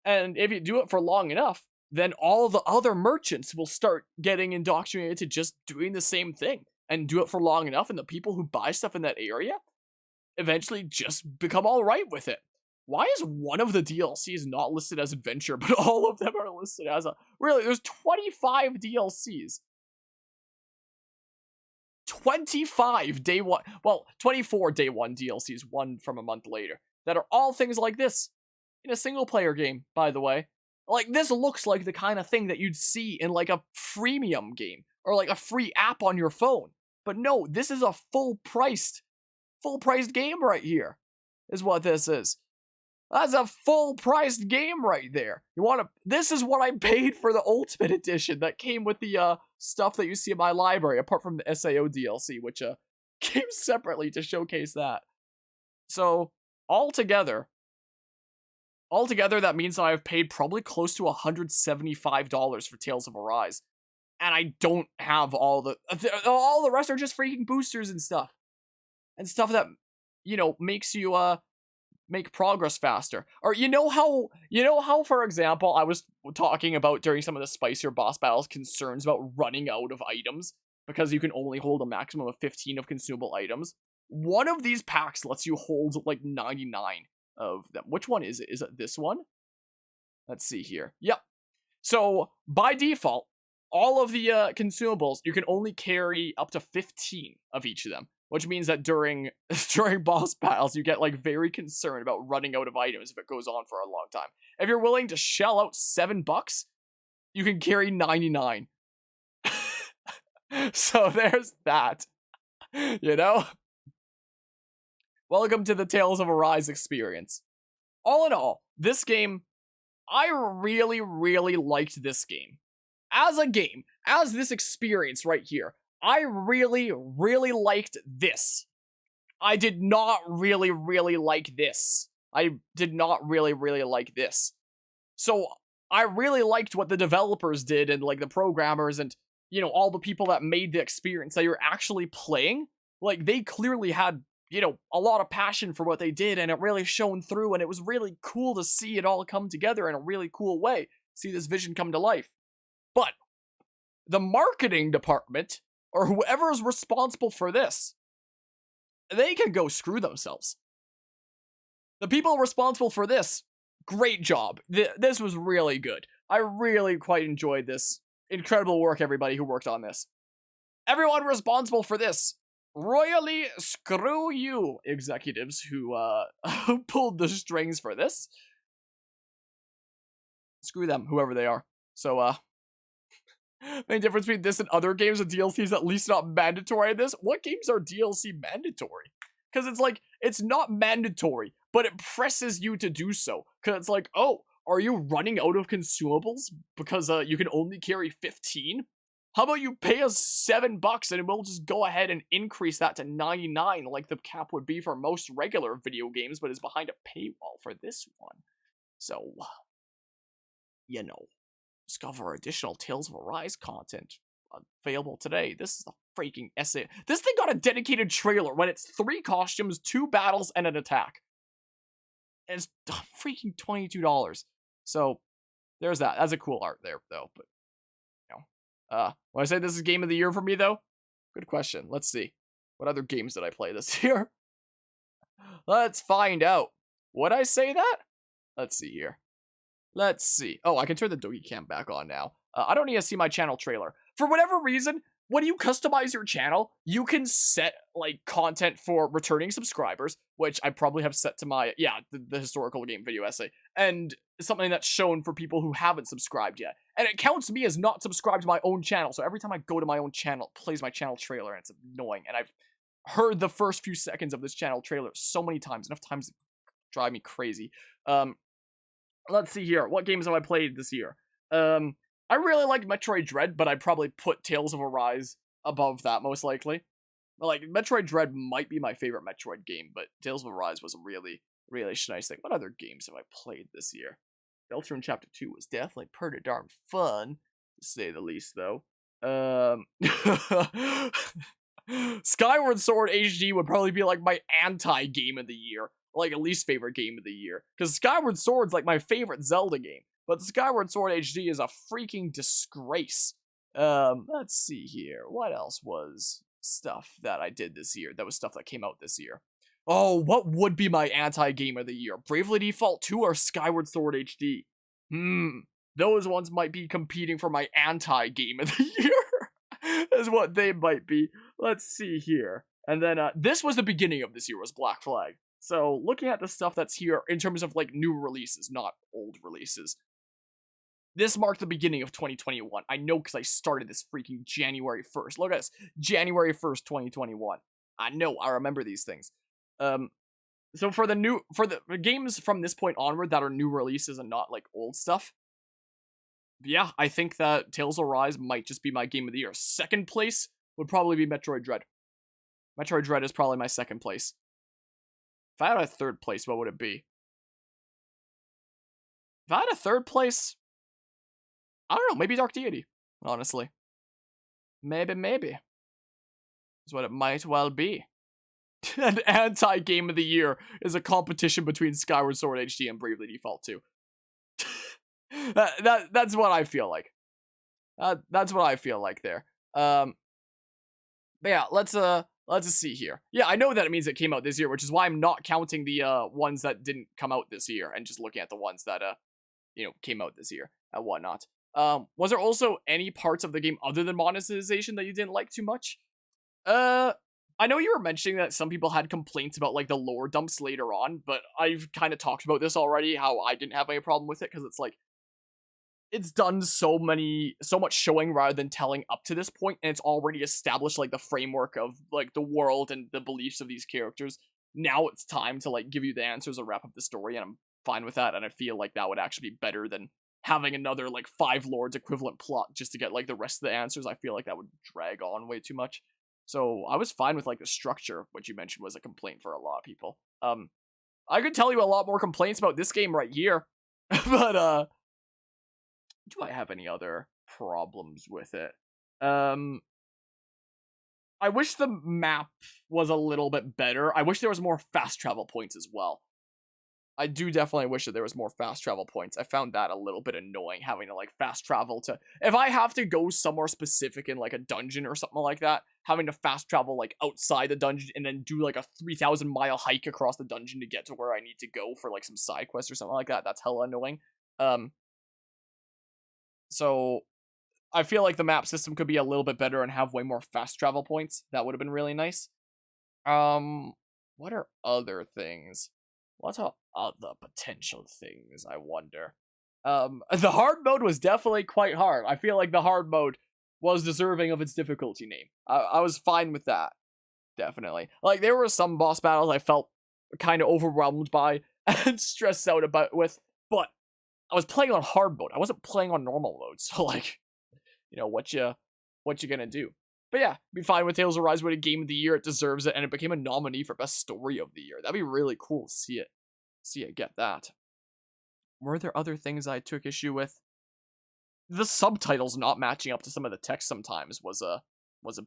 And if you do it for long enough, then all of the other merchants will start getting indoctrinated to just doing the same thing. And do it for long enough, and the people who buy stuff in that area eventually just become alright with it. Why is one of the DLCs not listed as adventure, but all of them are listed as a... Really, there's 25 DLCs. 25 day 1, well, 24 day 1 DLCs, one from a month later, that are all things like this, in a single player game, by the way. Like, this looks like the kind of thing that you'd see in like a freemium game, or like a free app on your phone. But no, this is a full-priced game right here, is what this is. That's a full-priced game right there. This is what I paid for the Ultimate Edition that came with the stuff that you see in my library, apart from the SAO DLC, which came separately to showcase that. So, altogether, that means that I've paid probably close to $175 for Tales of Arise. And I don't have all the rest are just freaking boosters and stuff. And stuff that, makes you, make progress faster. Or you know how, for example, I was talking about during some of the spicier boss battles concerns about running out of items because you can only hold a maximum of 15 of consumable items. One of these packs lets you hold like 99 of them. Which one is it? Is it this one? Let's see here. Yep. So by default, all of the consumables, you can only carry up to 15 of each of them. Which means that during boss battles, you get like very concerned about running out of items if it goes on for a long time. If you're willing to shell out $7, you can carry 99. So there's that. Welcome to the Tales of Arise experience. All in all, this game, I really, really liked this game. As a game, as this experience right here, I really, really liked this. I did not really, really like this. I did not really, really like this. So, I really liked what the developers did and, like, the programmers and, all the people that made the experience that you're actually playing. Like, they clearly had, a lot of passion for what they did, and it really shone through, and it was really cool to see it all come together in a really cool way. See this vision come to life. But, the marketing department, or whoever is responsible for this, they can go screw themselves. The people responsible for this, great job. This was really good. I really quite enjoyed this. Incredible work, everybody who worked on this. Everyone responsible for this, royally screw you, executives who pulled the strings for this. Screw them, whoever they are. So, main difference between this and other games and DLC is at least not mandatory in this. What games are DLC mandatory? Because it's like, it's not mandatory, but it presses you to do so. Because it's like, oh, are you running out of consumables? Because you can only carry 15? How about you pay us $7 and we'll just go ahead and increase that to 99 like the cap would be for most regular video games, but is behind a paywall for this one. So, discover additional Tales of Arise content available today. This is the freaking essay. This thing got a dedicated trailer when it's 3 costumes, 2 battles, and an attack. And it's freaking $22. So, there's that. That's a cool art there, though. But, when I say this is game of the year for me, though, good question. Let's see. What other games did I play this year? Let's find out. Would I say that? Let's see here. Let's see. Oh, I can turn the Dogi Cam back on now. I don't need to see my channel trailer. For whatever reason, when you customize your channel, you can set, like, content for returning subscribers, which I probably have set to my, the historical game video essay, and something that's shown for people who haven't subscribed yet. And it counts me as not subscribed to my own channel, so every time I go to my own channel, it plays my channel trailer, and it's annoying. And I've heard the first few seconds of this channel trailer so many times, enough times to drive me crazy. Let's see here. What games have I played this year? I really liked Metroid Dread, but I'd probably put Tales of Arise above that, most likely. Like, Metroid Dread might be my favorite Metroid game, but Tales of Arise was a really, really nice thing. What other games have I played this year? Deltarune Chapter 2 was definitely pretty darn fun, to say the least, though. Skyward Sword HD would probably be, like, my anti-game of the year. Like, a least favorite game of the year. Because Skyward Sword's, like, my favorite Zelda game. But Skyward Sword HD is a freaking disgrace. Let's see here. What else was stuff that I did this year? That was stuff that came out this year. Oh, what would be my anti-game of the year? Bravely Default 2 or Skyward Sword HD? Those ones might be competing for my anti-game of the year. Is what they might be. Let's see here. And then, this was the beginning of this year, was Black Flag. So, looking at the stuff that's here in terms of, like, new releases, not old releases. This marked the beginning of 2021. I know because I started this freaking January 1st. Look at this. January 1st, 2021. I know. I remember these things. So for the games from this point onward that are new releases and not like old stuff, yeah, I think that Tales of Arise might just be my game of the year. Second place would probably be Metroid Dread. Metroid Dread is probably my second place. If I had a third place, what would it be? If I had a third place, I don't know, maybe Dark Deity, honestly. Maybe. Is what it might well be. An anti-game of the year is a competition between Skyward Sword HD and Bravely Default 2. That's what I feel like. That's what I feel like there. But yeah, let's see here. Yeah, I know that it means it came out this year, which is why I'm not counting the ones that didn't come out this year and just looking at the ones that came out this year and whatnot. Was there also any parts of the game other than monetization that you didn't like too much? I know you were mentioning that some people had complaints about like the lore dumps later on, but I've kind of talked about this already, how I didn't have any problem with it, because it's like, it's done so much showing rather than telling up to this point, and it's already established like the framework of like the world and the beliefs of these characters. Now it's time to like give you the answers or wrap up the story, and I'm fine with that, and I feel like that would actually be better than having another like 5 lords equivalent plot just to get like the rest of the answers. I feel like that would drag on way too much. So I was fine with like the structure, which you mentioned was a complaint for a lot of people. I could tell you a lot more complaints about this game right here, but do I have any other problems with it? I wish the map was a little bit better. I wish there was more fast travel points as well. I do definitely wish that there was more fast travel points. I found that a little bit annoying, having to like fast travel to, if I have to go somewhere specific in like a dungeon or something like that, having to fast travel like outside the dungeon and then do like a 3,000 mile hike across the dungeon to get to where I need to go for like some side quest or something like that. That's hella annoying. So I feel like the map system could be a little bit better and have way more fast travel points. That would have been really nice. What are other things? What are other potential things, I wonder? The hard mode was definitely quite hard. I feel like the hard mode was deserving of its difficulty name. I was fine with that. Definitely. Like, there were some boss battles I felt kind of overwhelmed by and stressed out about with, but I was playing on hard mode. I wasn't playing on normal mode, so like, what you gonna do? But yeah, be fine with Tales of Arise winning Game of the Year. It deserves it, and it became a nominee for Best Story of the Year. That'd be really cool to see it get that. Were there other things I took issue with? The subtitles not matching up to some of the text sometimes was a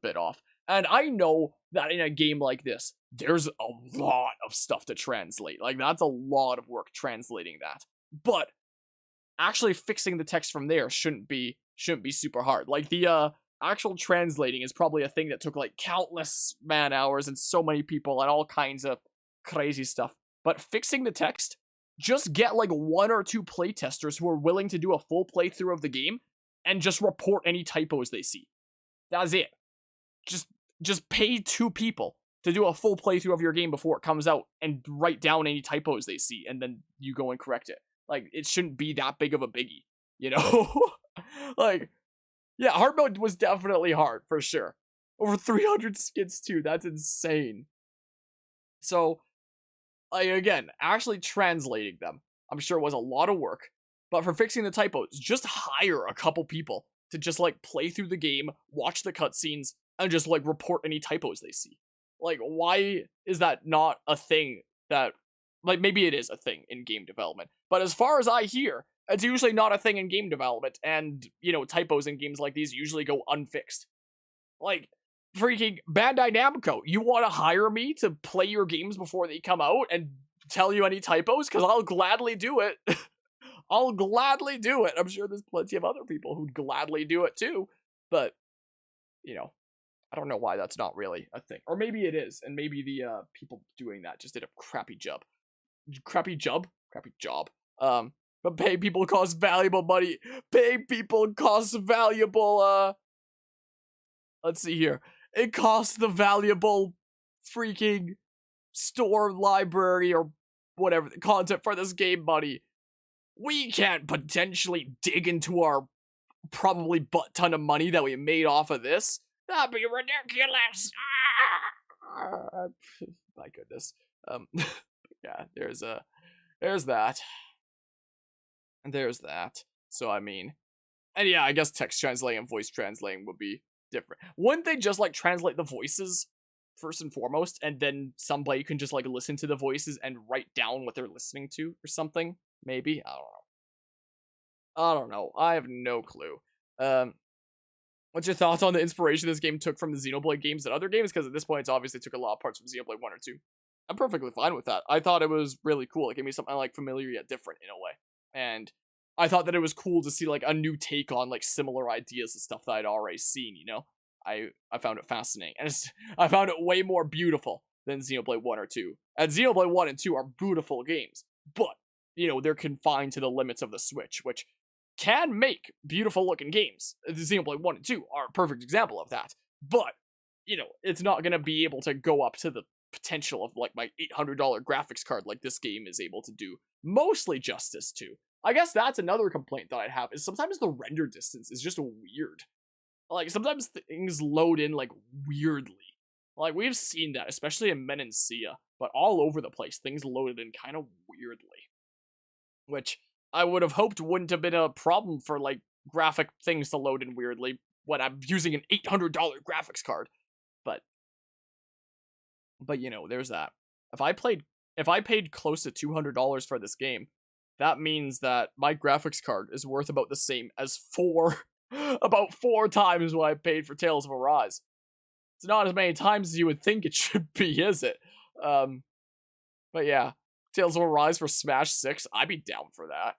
bit off. And I know that in a game like this, there's a lot of stuff to translate. Like, that's a lot of work translating that. But actually fixing the text from there shouldn't be super hard. Like, the actual translating is probably a thing that took like countless man hours and so many people and all kinds of crazy stuff. But fixing the text, just get like 1 or 2 playtesters who are willing to do a full playthrough of the game and just report any typos they see. That's it. Just pay 2 people to do a full playthrough of your game before it comes out and write down any typos they see, and then you go and correct it. Like, it shouldn't be that big of a biggie, Like, yeah, hard mode was definitely hard, for sure. Over 300 skits, too. That's insane. So, like, again, actually translating them, I'm sure was a lot of work. But for fixing the typos, just hire a couple people to just, like, play through the game, watch the cutscenes, and just, like, report any typos they see. Like, why is that not a thing that... Like, maybe it is a thing in game development. But as far as I hear, it's usually not a thing in game development, and, typos in games like these usually go unfixed. Like, freaking Bandai Namco, you want to hire me to play your games before they come out and tell you any typos? Because I'll gladly do it. I'll gladly do it. I'm sure there's plenty of other people who'd gladly do it too. But, I don't know why that's not really a thing. Or maybe it is, and maybe the people doing that just did a crappy job. Crappy job? But pay people costs valuable money. Pay people costs valuable, let's see here. It costs the valuable freaking store library or whatever the content for this game money. We can't potentially dig into our probably butt ton of money that we made off of this. That'd be ridiculous. My goodness. Yeah, there's that. And there's that. So, I mean, and yeah, I guess text translating and voice translating would be different. Wouldn't they just, like, translate the voices first and foremost, and then somebody can just, like, listen to the voices and write down what they're listening to or something? Maybe? I don't know. I have no clue. What's your thoughts on the inspiration this game took from the Xenoblade games and other games? Because at this point, it's obviously took a lot of parts from Xenoblade 1 or 2. I'm perfectly fine with that. I thought it was really cool. It gave me something, like, familiar yet different in a way. And I thought that it was cool to see, like, a new take on, like, similar ideas and stuff that I'd already seen, you know? I found it fascinating. And I found it way more beautiful than Xenoblade 1 or 2. And Xenoblade 1 and 2 are beautiful games. But, you know, they're confined to the limits of the Switch, which can make beautiful looking games. Xenoblade 1 and 2 are a perfect example of that. But, you know, it's not going to be able to go up to the potential of, like, my $800 graphics card like this game is able to do mostly justice to. I guess that's another complaint that I'd have, is sometimes the render distance is just weird. Like, sometimes things load in, like, weirdly. Like, we've seen that, especially in Menancia, but all over the place, things loaded in kind of weirdly. Which I would have hoped wouldn't have been a problem for, like, graphic things to load in weirdly when I'm using an $800 graphics card. But you know, there's that. If I paid close to $200 for this game, that means that my graphics card is worth about the same as about 4 times what I paid for Tales of Arise. It's not as many times as you would think it should be, is it? But yeah, Tales of Arise for Smash 6, I'd be down for that.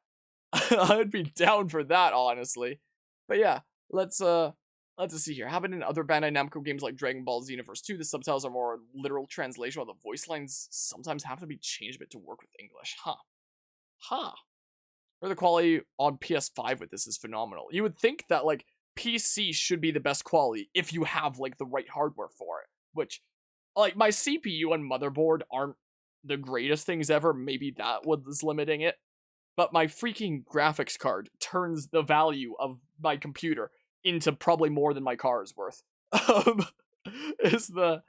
I'd be down for that, honestly. But yeah, let's see here. How about in other Bandai Namco games like Dragon Ball Xenoverse 2, the subtitles are more literal translation, while the voice lines sometimes have to be changed a bit to work with English. Or the quality on PS5 with this is phenomenal. You would think that, like, PC should be the best quality if you have, like, the right hardware for it. Which, like, my CPU and motherboard aren't the greatest things ever. Maybe that was limiting it. But my freaking graphics card turns the value of my computer into probably more than my car is worth. Is the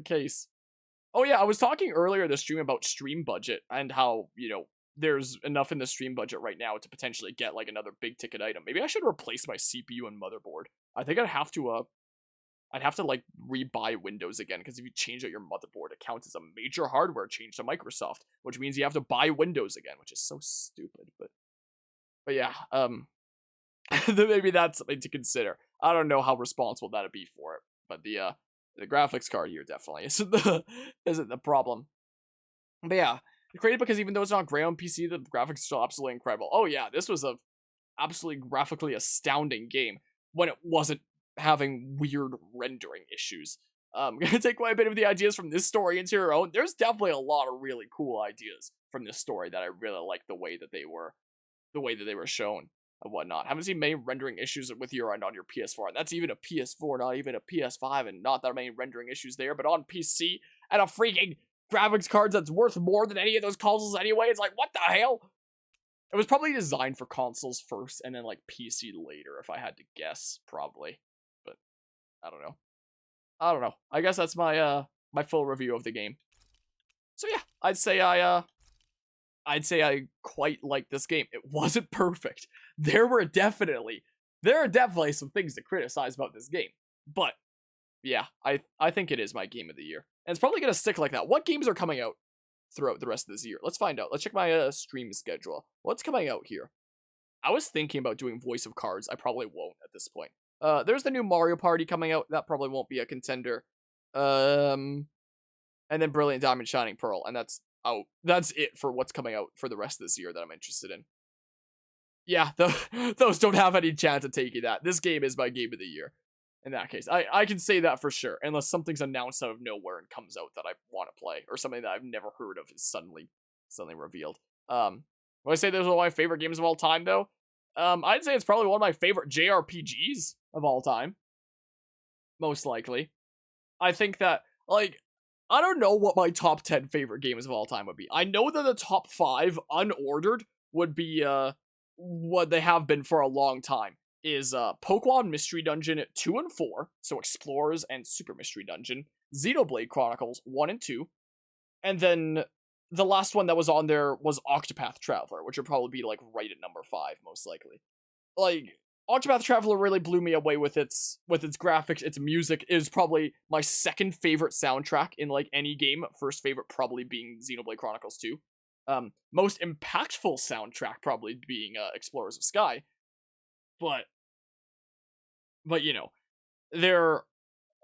case. Oh yeah, I was talking earlier this stream about stream budget and how, you know, there's enough in the stream budget right now to potentially get, like, another big ticket item. Maybe I should replace my CPU and motherboard. I think I'd have to like rebuy Windows again, because if you change out your motherboard, it counts as a major hardware change to Microsoft, which means you have to buy Windows again, which is so stupid. But yeah, maybe that's something to consider. I don't know how responsible that'd be for it, but the graphics card here definitely isn't the problem. But yeah, created because even though it's not great on PC, the graphics are still absolutely incredible. Oh yeah, this was a absolutely graphically astounding game when it wasn't having weird rendering issues. Gonna take quite a bit of the ideas from this story into your own. There's definitely a lot of really cool ideas from this story that I really like the way that they were shown and whatnot. Haven't seen many rendering issues with your end on your PS4, and that's even a PS4, not even a PS5, and not that many rendering issues there. But on PC and a freaking graphics card that's worth more than any of those consoles anyway, it's like, what the hell? It was probably designed for consoles first and then, like, PC later, if I had to guess, probably. But I don't know. I guess that's my my full review of the game. So yeah, I'd say I quite like this game. It wasn't perfect. There are definitely some things to criticize about this game. But yeah, I think it is my game of the year. And it's probably gonna stick like that. What games are coming out throughout the rest of this year? Let's find out. Let's check my stream schedule. What's coming out here? I was thinking about doing Voice of Cards. I probably won't at this point. There's the new Mario Party coming out. That probably won't be a contender. And then Brilliant Diamond Shining Pearl, and that's out. That's it for what's coming out for the rest of this year that I'm interested in. Yeah, those don't have any chance of taking that. This game is my game of the year. In that case, I can say that for sure, unless something's announced out of nowhere and comes out that I want to play, or something that I've never heard of is suddenly revealed. When I say this is one of my favorite games of all time, though, I'd say it's probably one of my favorite JRPGs of all time. Most likely. I think that, like, I don't know what my top 10 favorite games of all time would be. I know that the top 5, unordered, would be, what they have been for a long time. Is Pokemon Mystery Dungeon 2 and 4, so Explorers and Super Mystery Dungeon, Xenoblade Chronicles 1 and 2, and then the last one that was on there was Octopath Traveler, which would probably be like right at number 5, most likely. Like, Octopath Traveler really blew me away with its graphics, its music. Is probably my second favorite soundtrack in like any game. First favorite probably being Xenoblade Chronicles 2. Most impactful soundtrack probably being Explorers of Sky. But you know, their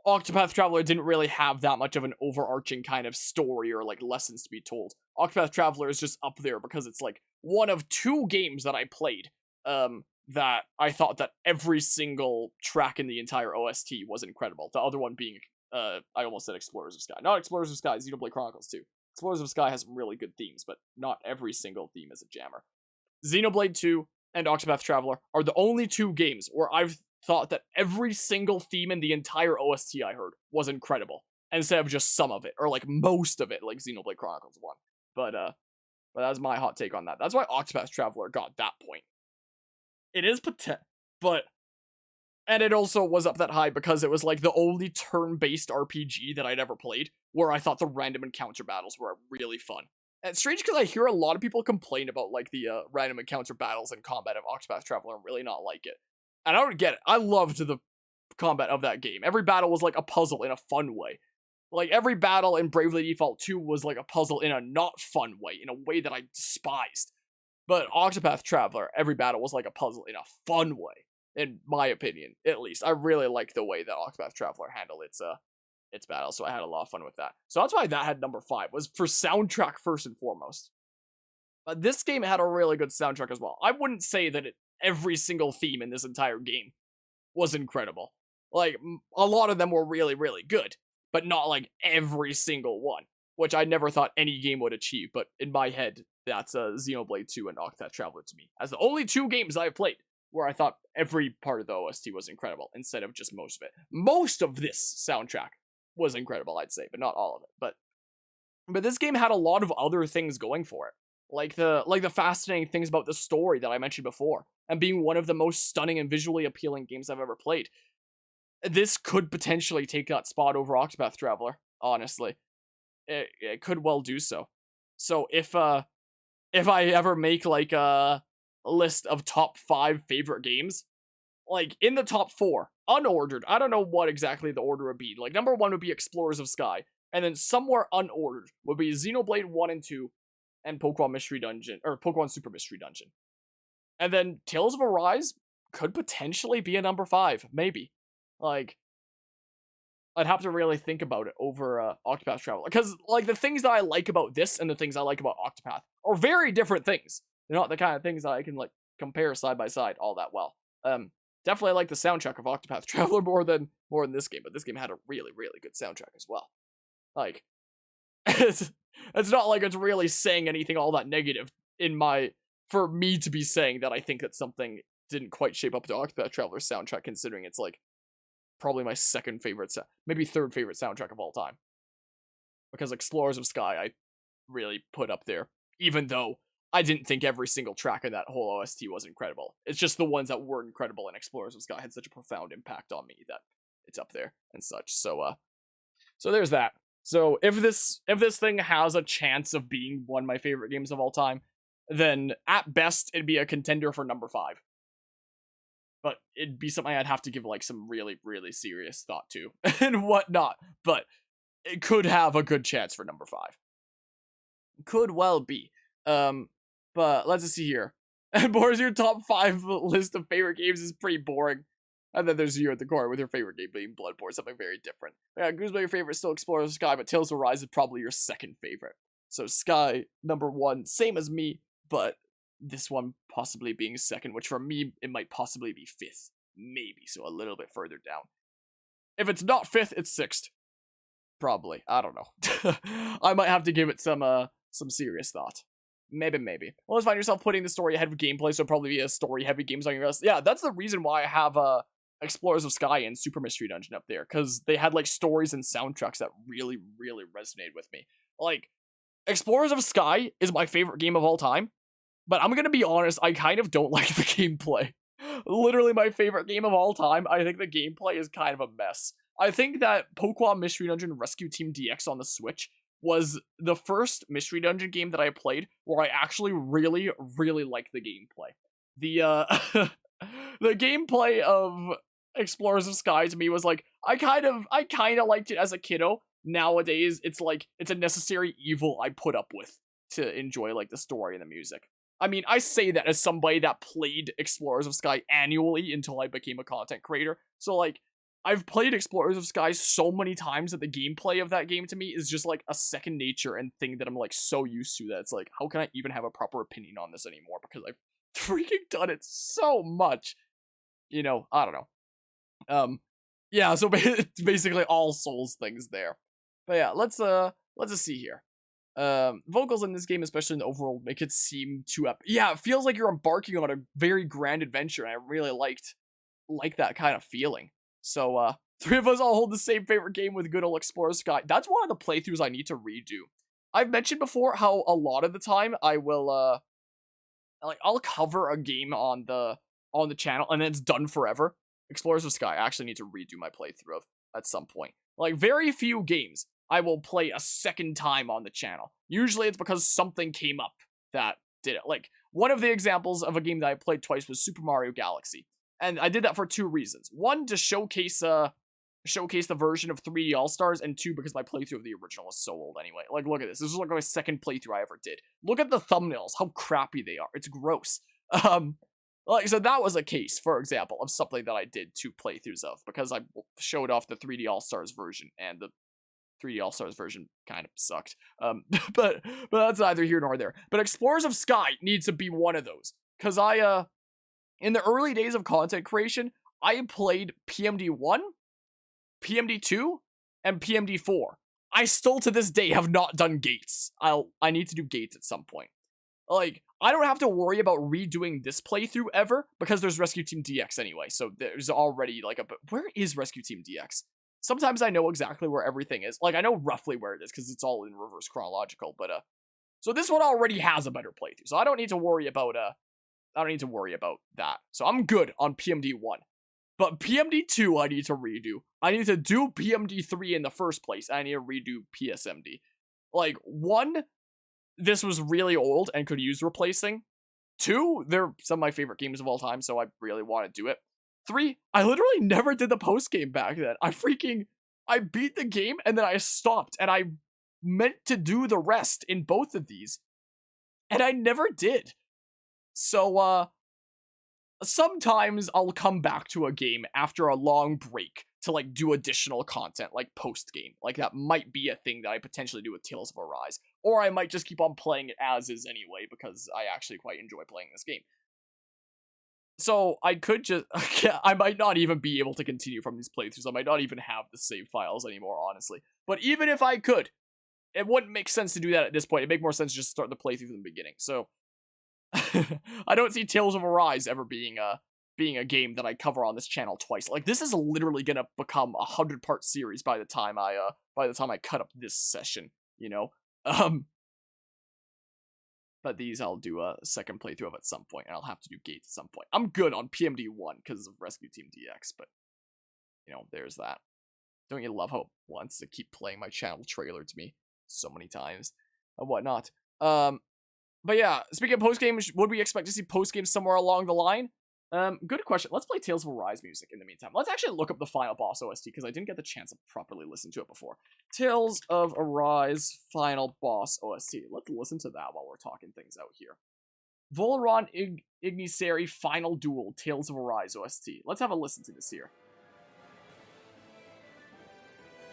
Octopath Traveler didn't really have that much of an overarching kind of story or like lessons to be told. Octopath Traveler is just up there because it's like one of 2 games that I played that I thought that every single track in the entire OST was incredible. The other one being I almost said Explorers of Sky. Not Explorers of Sky, Xenoblade Chronicles 2. Explorers of Sky has some really good themes, but not every single theme is a jammer. Xenoblade 2 and Octopath Traveler are the only 2 games where I've thought that every single theme in the entire OST I heard was incredible, instead of just some of it, or like most of it, like Xenoblade Chronicles 1. But that's my hot take on that. That's why Octopath Traveler got that point. It is but and it also was up that high because it was like the only turn-based RPG that I'd ever played where I thought the random encounter battles were really fun. And it's strange because I hear a lot of people complain about like the random encounter battles and combat of Octopath Traveler and really not like it. And I don't get it. I loved the combat of that game. Every battle was like a puzzle in a fun way. Like every battle in Bravely Default 2 was like a puzzle in a not fun way, in a way that I despised. But Octopath Traveler, every battle was like a puzzle in a fun way, in my opinion, at least. I really like the way that Octopath Traveler handled its battle, so I had a lot of fun with that. So that's why that had number 5, was for soundtrack first and foremost. But this game had a really good soundtrack as well. I wouldn't say that every single theme in this entire game was incredible. Like, a lot of them were really, really good, but not like every single one, which I never thought any game would achieve, but in my head, that's Xenoblade 2 and Octopath Traveler to me, as the only 2 games I've played where I thought every part of the OST was incredible, instead of just most of it. Most of this soundtrack was incredible, I'd say, but not all of it. But this game had a lot of other things going for it. Like the fascinating things about the story that I mentioned before, and being one of the most stunning and visually appealing games I've ever played. This could potentially take that spot over Octopath Traveler, honestly. It could well do so. So if I ever make like a list of top 5 favorite games, like in the top 4, unordered, I don't know what exactly the order would be. Like number 1 would be Explorers of Sky, and then somewhere unordered would be Xenoblade 1 and 2, and Pokemon Mystery Dungeon, or Pokemon Super Mystery Dungeon. And then Tales of Arise could potentially be a number 5, maybe. Like, I'd have to really think about it over Octopath Traveler. Because, like, the things that I like about this and the things I like about Octopath are very different things. They're not the kind of things that I can, like, compare side by side all that well. Definitely like the soundtrack of Octopath Traveler more than this game, but this game had a really, really good soundtrack as well. Like, it's not like it's really saying anything all that negative for me to be saying that I think that something didn't quite shape up the Octopath Traveler soundtrack, considering it's like probably my second favorite, maybe third favorite soundtrack of all time. Because Explorers of Sky I really put up there, even though I didn't think every single track in that whole OST was incredible. It's just the ones that were incredible in Explorers of Sky had such a profound impact on me that it's up there and such. So there's that. So if this thing has a chance of being one of my favorite games of all time, then at best it'd be a contender for number 5. But it'd be something I'd have to give like some really, really serious thought to and whatnot. But it could have a good chance for number 5. Could well be. But let's see here. And Boris, your top 5 list of favorite games is pretty boring. And then there's you at the corner with your favorite game being Bloodborne, something very different. Yeah, Goosebumps, your favorite is still Explorers of Sky, but Tales of Rise is probably your second favorite. So Sky, number 1, same as me, but this one possibly being second, which for me, it might possibly be 5th. Maybe, so a little bit further down. If it's not 5th, it's 6th. Probably. I don't know. I might have to give it some serious thought. Maybe. Always find yourself putting the story ahead of gameplay, so probably be a story-heavy games on your list. Yeah, that's the reason why I have Explorers of Sky and Super Mystery Dungeon up there, because they had like stories and soundtracks that really, really resonated with me. Like, Explorers of Sky is my favorite game of all time, but I'm gonna be honest, I kind of don't like the gameplay. Literally my favorite game of all time, I think the gameplay is kind of a mess. I think that Pokemon Mystery Dungeon Rescue Team DX on the Switch was the first Mystery Dungeon game that I played where I actually really, really liked the gameplay. The the gameplay of Explorers of Sky to me was like, I kind of liked it as a kiddo. Nowadays, it's like, it's a necessary evil I put up with to enjoy like the story and the music. I mean, I say that as somebody that played Explorers of Sky annually until I became a content creator. So like, I've played Explorers of Sky so many times that the gameplay of that game to me is just like a second nature and thing that I'm like so used to that it's like, how can I even have a proper opinion on this anymore? Because I've freaking done it so much. You know, I don't know. Yeah, so it's basically all Souls things there. But yeah, let's just see here. Vocals in this game, especially in the overworld, make it seem too epic. Yeah, it feels like you're embarking on a very grand adventure, and I really like that kind of feeling. So, 3 of us all hold the same favorite game with good old Explorer Sky. That's one of the playthroughs I need to redo. I've mentioned before how a lot of the time I will, I'll cover a game on the channel and then it's done forever. Explorers of Sky, I actually need to redo my playthrough of at some point. Like, very few games I will play a second time on the channel. Usually it's because something came up that did it. Like, one of the examples of a game that I played twice was Super Mario Galaxy. And I did that for 2 reasons. 1, to showcase the version of 3D All-Stars, and 2, because my playthrough of the original was so old anyway. Like, look at this. This is like my second playthrough I ever did. Look at the thumbnails, how crappy they are. It's gross. Like, so that was a case, for example, of something that I did 2 playthroughs of, because I showed off the 3D All-Stars version, and the 3D All-Stars version kind of sucked. But that's neither here nor there. But Explorers of Sky needs to be one of those. Because in the early days of content creation, I played PMD1, PMD2, and PMD4. I still, to this day, have not done Gates. I need to do Gates at some point. Like, I don't have to worry about redoing this playthrough ever, because there's Rescue Team DX anyway, so there's already, like, where is Rescue Team DX? Sometimes I know exactly where everything is. Like, I know roughly where it is, because it's all in reverse chronological, but, so this one already has a better playthrough, so I don't need to worry about, that. So I'm good on PMD1. But PMD2 I need to redo. I need to do PMD3 in the first place. I need to redo PSMD. Like, 1, this was really old and could use replacing. 2, they're some of my favorite games of all time, so I really want to do it. 3, I literally never did the post-game back then. I beat the game and then I stopped, and I meant to do the rest in both of these, and I never did. So, sometimes I'll come back to a game after a long break to, like, do additional content, like, post-game. Like, that might be a thing that I potentially do with Tales of Arise. Or I might just keep on playing it as is anyway, because I actually quite enjoy playing this game. So, I could just... I might not even be able to continue from these playthroughs. I might not even have the save files anymore, honestly. But even if I could, it wouldn't make sense to do that at this point. It'd make more sense to just start the playthrough from the beginning. So... I don't see Tales of Arise ever being a game that I cover on this channel twice. Like, this is literally gonna become a 100-part series by the time I cut up this session, you know? But these I'll do a second playthrough of at some point, and I'll have to do Gates at some point. I'm good on PMD1 because of Rescue Team DX, but, you know, there's that. Don't you love how it wants to keep playing my channel trailer to me so many times and whatnot? But yeah, speaking of post-game, would we expect to see post-game somewhere along the line? Good question. Let's play Tales of Arise music in the meantime. Let's actually look up the final boss OST, because I didn't get the chance to properly listen to it before. Tales of Arise final boss OST. Let's listen to that while we're talking things out here. Volaron Ignisari Final Duel Tales of Arise OST. Let's have a listen to this here.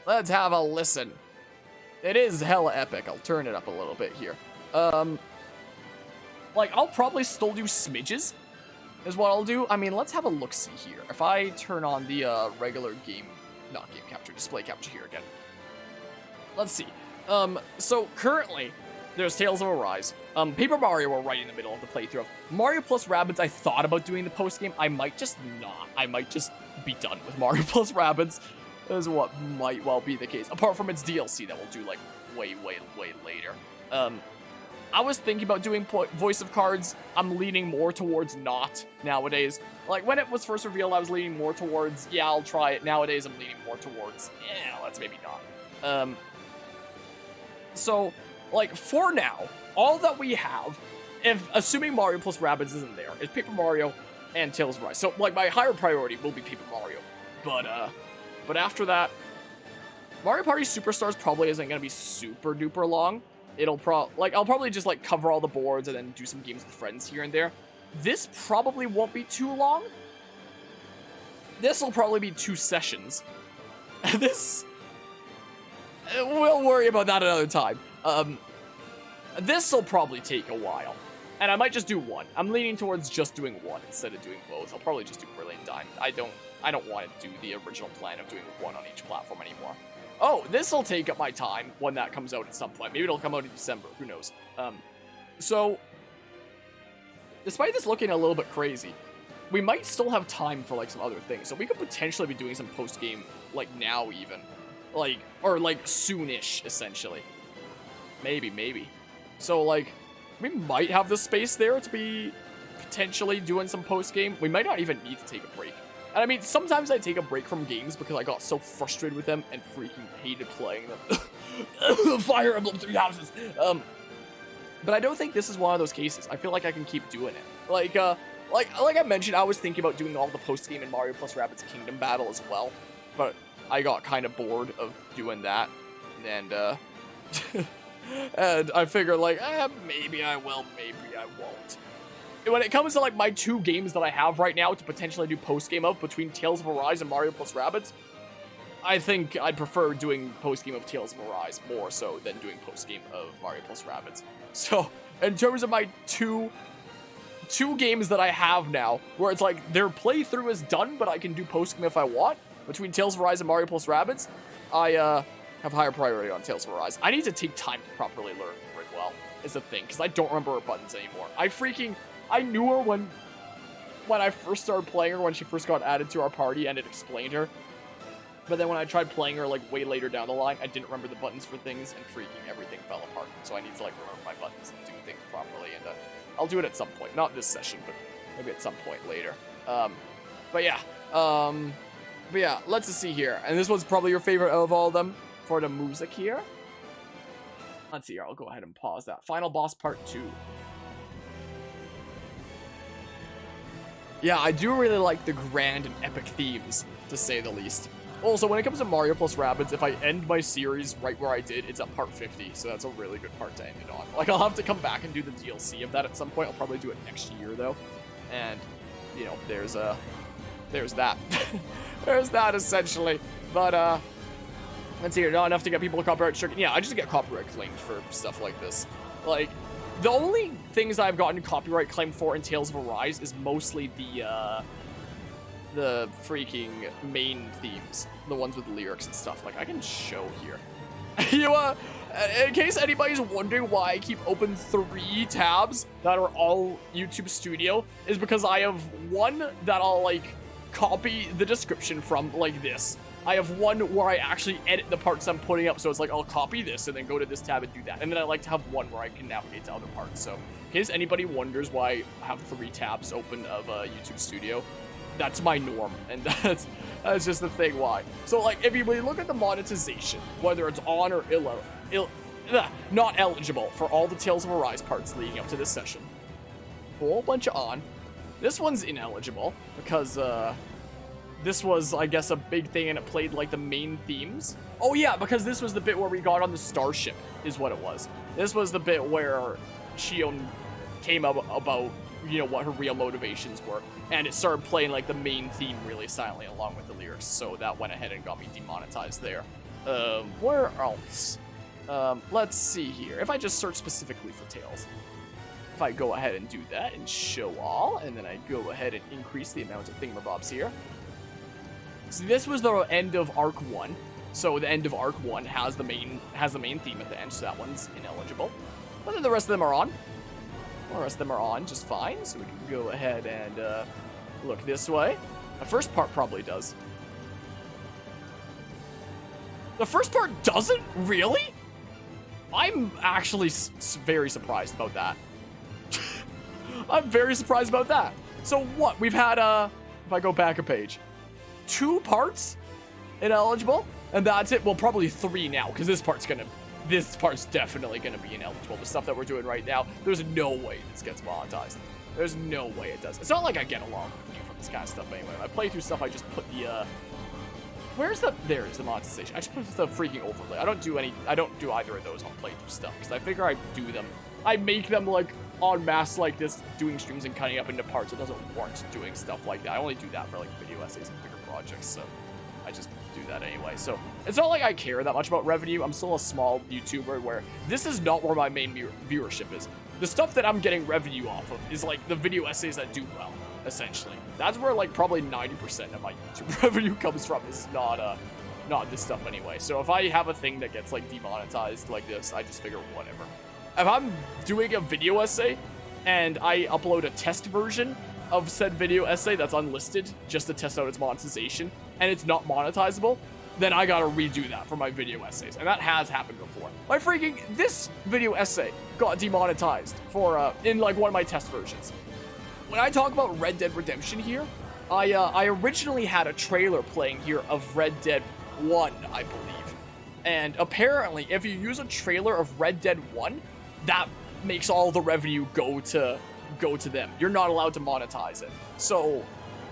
Let's have a listen. It is hella epic. I'll turn it up a little bit here. Like, I'll probably still do smidges, is what I'll do. I mean, let's have a look-see here. If I turn on the, regular not game capture, display capture here again. Let's see. So, currently, there's Tales of Arise. Paper Mario we're right in the middle of the playthrough of. Mario plus Rabbids, I thought about doing the post-game. I might just not. I might just be done with Mario plus Rabbids, is what might well be the case. Apart from its DLC that we'll do, like, way later. I was thinking about doing Voice of Cards. I'm leaning more towards not nowadays. Like, when it was first revealed, I was leaning more towards, yeah, I'll try it. Nowadays, I'm leaning more towards, yeah, let's maybe not. So, like, for now, all that we have, if assuming Mario plus Rabbids isn't there, is Paper Mario and Tales of Arise. So, like, my higher priority will be Paper Mario. But after that, Mario Party Superstars probably isn't going to be super duper long. I'll probably just, like, cover all the boards and then do some games with friends here and there. This probably won't be too long. This will probably be 2 sessions. We'll worry about that another time. This will probably take a while. And I might just do one. I'm leaning towards just doing one instead of doing both. I'll probably just do Brilliant Diamond. I don't want to do the original plan of doing one on each platform anymore. Oh, this will take up my time when that comes out at some point. Maybe it'll come out in December. Who knows? So, despite this looking a little bit crazy, we might still have time for, like, some other things. So we could potentially be doing some post-game, like, now even. Like, or, like, soonish, essentially. Maybe. So, like, we might have the space there to be potentially doing some post-game. We might not even need to take a break. And I mean, sometimes I take a break from games because I got so frustrated with them and freaking hated playing them. Fire Emblem 3 Houses. But I don't think this is one of those cases. I feel like I can keep doing it. Like I mentioned, I was thinking about doing all the post-game in Mario plus Rabbids Kingdom Battle as well. But I got kind of bored of doing that. And, and I figured, like, maybe I will, maybe I won't. When it comes to, like, my 2 games that I have right now to potentially do post-game of between Tales of Arise and Mario plus Rabbids, I think I'd prefer doing post-game of Tales of Arise more so than doing post-game of Mario plus Rabbids. So, in terms of my two games that I have now, where it's like, their playthrough is done, but I can do post-game if I want, between Tales of Arise and Mario plus Rabbids, I, have higher priority on Tales of Arise. I need to take time to properly learn Grid well, is the thing, because I don't remember her buttons anymore. I knew her when I first started playing her, when she first got added to our party, and it explained her. But then when I tried playing her, like, way later down the line, I didn't remember the buttons for things, and freaking everything fell apart. So I need to, like, remember my buttons and do things properly, and, I'll do it at some point. Not this session, but maybe at some point later. But yeah, let's see here. And this one's probably your favorite of all of them for the music here. Let's see here, I'll go ahead and pause that. Final Boss Part 2. Yeah, I do really like the grand and epic themes, to say the least. Also, when it comes to Mario plus Rabbids, if I end my series right where I did, it's at part 50, so that's a really good part to end it on. Like, I'll have to come back and do the DLC of that at some point. I'll probably do it next year, though. And, you know, there's that. There's that, essentially. But, let's see here, not enough to get people copyright stricken. Yeah, I just get copyright claimed for stuff like this. Like, the only things I've gotten copyright claimed for in Tales of Arise is mostly the freaking main themes, the ones with lyrics and stuff. Like, I can show here. In case anybody's wondering why I keep open 3 tabs that are all YouTube Studio, is because I have one that I'll, like, copy the description from, like this. I have one where I actually edit the parts I'm putting up, so it's like, I'll copy this and then go to this tab and do that. And then I like to have one where I can navigate to other parts. So, in case anybody wonders why I have 3 tabs open of YouTube Studio, that's my norm, and that's just the thing why. So, like, if you look at the monetization, whether it's on or not eligible for all the Tales of Arise parts leading up to this session, a whole bunch of on. This one's ineligible because this was, I guess, a big thing, and it played, like, the main themes. Oh, yeah, because this was the bit where we got on the starship, is what it was. This was the bit where Shion came up about, you know, what her real motivations were. And it started playing, like, the main theme really silently along with the lyrics. So that went ahead and got me demonetized there. Where else? Let's see here. If I just search specifically for Tales. If I go ahead and do that and show all, and then I go ahead and increase the amount of thingamabobs here. So this was the end of Arc 1. So the end of Arc 1 has the main theme at the end, so that one's ineligible. But then the rest of them are on. The rest of them are on just fine, so we can go ahead and look this way. The first part probably does. The first part doesn't? Really? I'm actually very surprised about that. I'm very surprised about that. So what? We've had, if I go back a page, 2 parts ineligible, and that's it. Well, probably 3 now, because this part's gonna this part's definitely going to be ineligible. The stuff that we're doing right now, there's no way this gets monetized. There's no way it does. It's not like I get along with you from this kind of stuff anyway. When I play through stuff, I just put the, there's the monetization. I just put the freaking overlay. I don't do either of those on playthrough stuff, because I figure I make them, like, en masse like this, doing streams and cutting up into parts. It doesn't warrant doing stuff like that. I only do that for, like, video essays and bigger projects, so I just do that anyway. So it's not like I care that much about revenue. I'm still a small YouTuber where this is not where my main viewership is. The stuff that I'm getting revenue off of is, like, the video essays that do well, essentially. That's where, like, probably 90% of my YouTube revenue comes from, is not this stuff anyway. So if I have a thing that gets, like, demonetized like this, I just figure whatever. If I'm doing a video essay and I upload a test version of said video essay that's unlisted just to test out its monetization, and it's not monetizable, then I gotta redo that for my video essays. And that has happened before. This video essay got demonetized for, in, like, one of my test versions. When I talk about Red Dead Redemption here, I originally had a trailer playing here of Red Dead 1, I believe. And apparently, if you use a trailer of Red Dead 1, that makes all the revenue go to them. You're not allowed to monetize it. So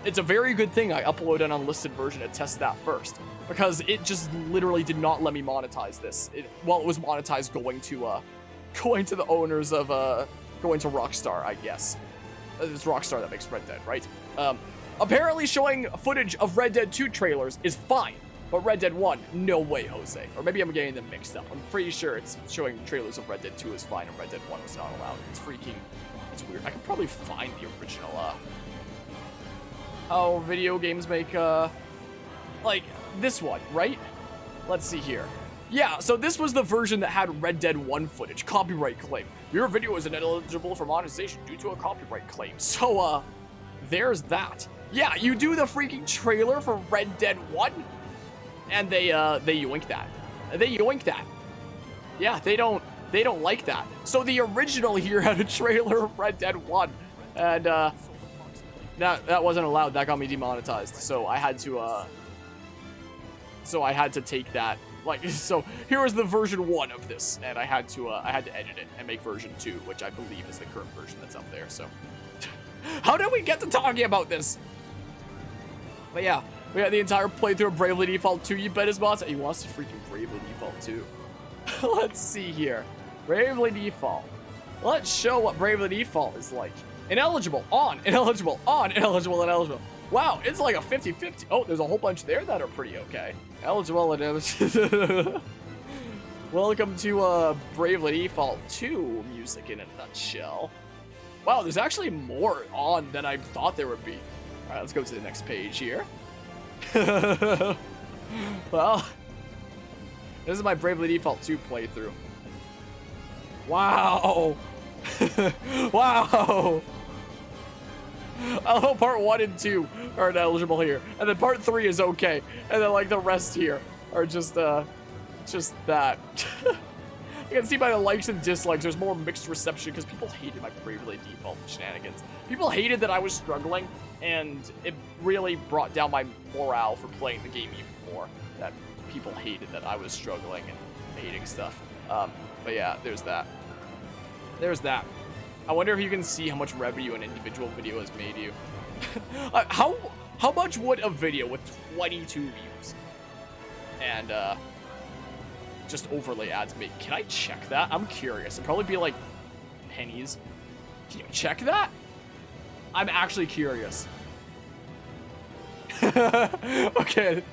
it's a very good thing I upload an unlisted version to test that first, because it just literally did not let me monetize this. It was monetized going to the owners of going to Rockstar, I guess. It's Rockstar that makes Red Dead, right? Apparently showing footage of Red Dead 2 trailers is fine, but Red Dead 1, no way, Jose. Or maybe I'm getting them mixed up. I'm pretty sure it's showing trailers of Red Dead 2 is fine and Red Dead 1 was not allowed. It's weird. I could probably find the original, how video games make, like, this one, right? Let's see here. Yeah, so this was the version that had Red Dead 1 footage. Copyright claim. Your video is ineligible for monetization due to a copyright claim. So, there's that. Yeah, you do the freaking trailer for Red Dead 1, and they yoink that. They yoink that. Yeah, they don't like that. So the original here had a trailer of Red Dead 1, and, that wasn't allowed. That got me demonetized. So I had to take that. Like, so here was the version 1 of this, and I had to edit it and make version 2, which I believe is the current version that's up there. So how did we get to talking about this? But yeah, we got the entire playthrough of Bravely Default 2. You bet his boss. He wants to freaking Bravely Default 2. Let's see here. Bravely Default. Let's show what Bravely Default is like. Ineligible, on, ineligible, on, ineligible, ineligible. Wow, it's like a 50-50. Oh, there's a whole bunch there that are pretty okay. Eligible and ineligible. Welcome to Bravely Default 2 music in a nutshell. Wow, there's actually more on than I thought there would be. All right, let's go to the next page here. Well, this is my Bravely Default 2 playthrough. Wow. Wow. I love part 1 and 2 are ineligible here, and then part 3 is okay, and then, like, the rest here are just that. You can see by the likes and dislikes, there's more mixed reception because people hated my Bravely Default shenanigans. People hated that I was struggling, and it really brought down my morale for playing the game even more. That people hated that I was struggling and hating stuff. But yeah, there's that. There's that. I wonder if you can see how much revenue an individual video has made you. How much would a video with 22 views and just overlay ads make? Can I check that? I'm curious. It'd probably be like pennies. Can you check that? I'm actually curious. Okay.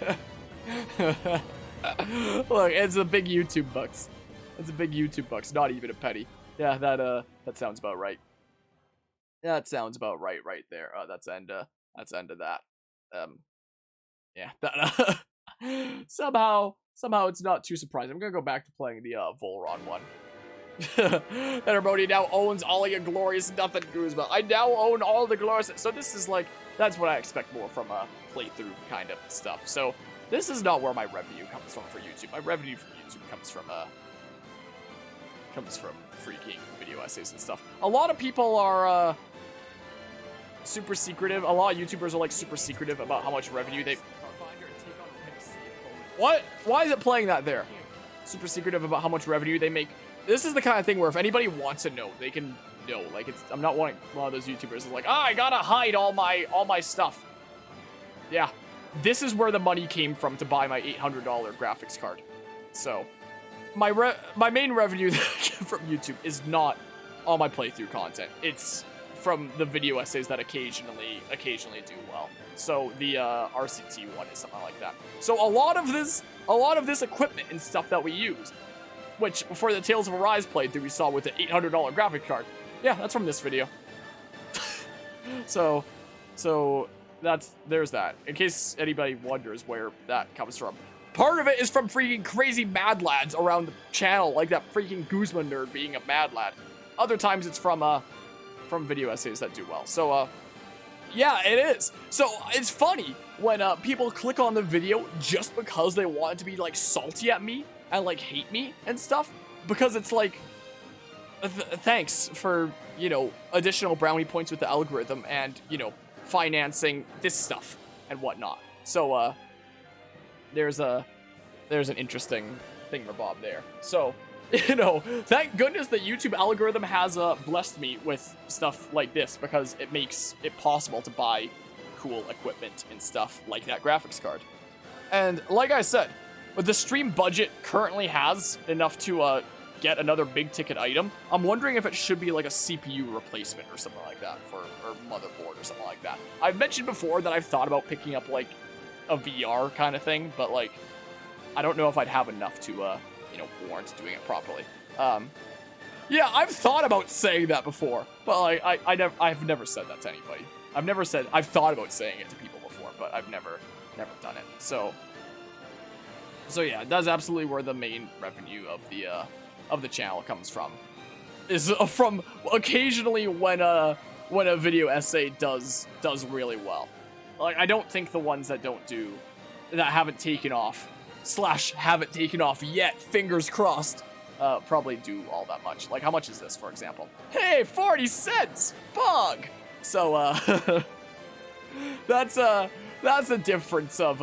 Look, it's a big YouTube bucks. It's a big YouTube bucks, not even a penny. Yeah, that sounds about right. That sounds about right there. That's end of that. Yeah, that somehow it's not too surprising. I'm gonna go back to playing the Volron one. That Hermione now owns all of your glorious nothing, Guzma. I now own all the glorious. So this is like, that's what I expect more from a playthrough kind of stuff. So this is not where my revenue comes from for YouTube. My revenue from YouTube comes from freaking video essays and stuff. A lot of people are super secretive. A lot of YouTubers are like super secretive about how much revenue they. What? Why is it playing that there? super secretive about how much revenue they make. This is the kind of thing where if anybody wants to know, they can know. Like, I'm not wanting one of those YouTubers is like, I gotta hide all my stuff. Yeah, this is where the money came from to buy my $800 graphics card. So, my main revenue that I get from YouTube is not all my playthrough content. It's from the video essays that occasionally do well. So the RCT one is something like that. So a lot of this equipment and stuff that we use, which before the Tales of Arise playthrough we saw with the $800 graphic card, yeah, that's from this video. so there's that. In case anybody wonders where that comes from. Part of it is from freaking crazy mad lads around the channel, like that freaking Guzma nerd being a mad lad. Other times it's from video essays that do well. So, yeah, it is. So, it's funny when people click on the video just because they want to be, like, salty at me and, like, hate me and stuff. Because it's like, thanks for, you know, additional brownie points with the algorithm and, you know, financing this stuff and whatnot. So, there's an interesting thingamabob there. So, you know, thank goodness the YouTube algorithm has blessed me with stuff like this because it makes it possible to buy cool equipment and stuff like that graphics card. And like I said, but the stream budget currently has enough to get another big ticket item. I'm wondering if it should be like a CPU replacement or something like that or motherboard or something like that. I've mentioned before that I've thought about picking up like a VR kind of thing, but like I don't know if I'd have enough to you know, warrant doing it properly. Yeah, I've thought about saying that before, but like I've never said that to anybody. I've thought about saying it to people before, but I've never done it. So yeah, that's absolutely where the main revenue of the channel comes from. Is from occasionally when a video essay does really well. Like, I don't think the ones that haven't taken off / haven't taken off yet, fingers crossed, probably do all that much. Like, how much is this, for example? Hey, 40 cents! Bug! So, that's the difference of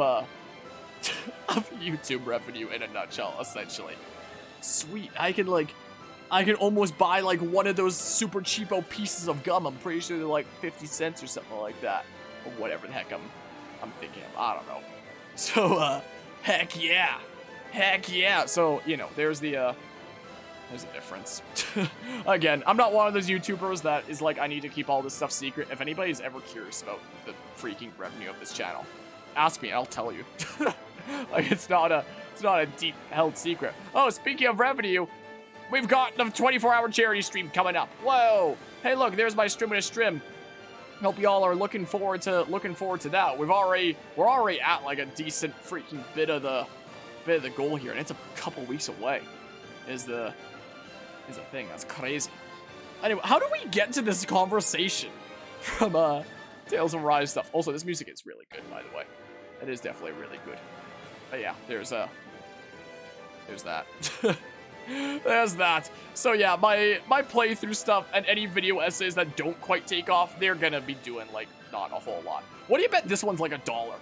YouTube revenue in a nutshell, essentially. Sweet, I can almost buy, like, one of those super cheapo pieces of gum. I'm pretty sure they're, like, 50 cents or something like that. Or whatever the heck I'm thinking of. I don't know. So, heck yeah. So, you know, there's a difference. Again, I'm not one of those YouTubers that is like, I need to keep all this stuff secret. If anybody's ever curious about the freaking revenue of this channel, ask me, I'll tell you. Like, it's not a deep held secret. Oh, speaking of revenue, we've got the 24-hour charity stream coming up. Whoa. Hey, look, there's my stream in a stream. Hope y'all are looking forward to that. We're already at like a decent freaking bit of the goal here, and it's a couple weeks away. Is the thing that's crazy. Anyway, how do we get to this conversation from Tales of Arise stuff? Also, this music is really good, by the way. It is definitely really good. But yeah, there's that. There's that. So yeah, my playthrough stuff and any video essays that don't quite take off, they're gonna be doing like not a whole lot. What do you bet this one's like $1?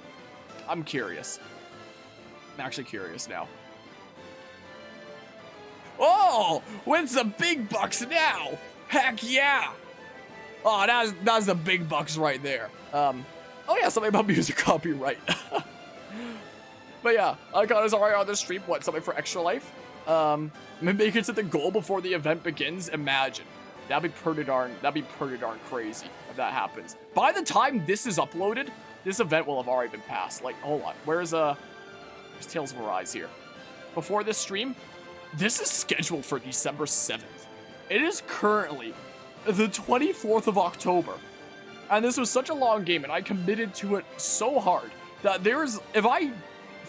I'm curious. I'm actually curious now. Oh, when's the big bucks now? Heck yeah! Oh, that's the big bucks right there. Oh yeah, something about music copyright. But yeah, I got us already on the stream. What, something for Extra Life? Make it to the goal before the event begins. Imagine. That'd be pretty darn crazy if that happens. By the time this is uploaded, this event will have already been passed. Like, hold on, where's Tales of Arise here? Before this stream, this is scheduled for December 7th. It is currently the 24th of October. And this was such a long game, and I committed to it so hard that if I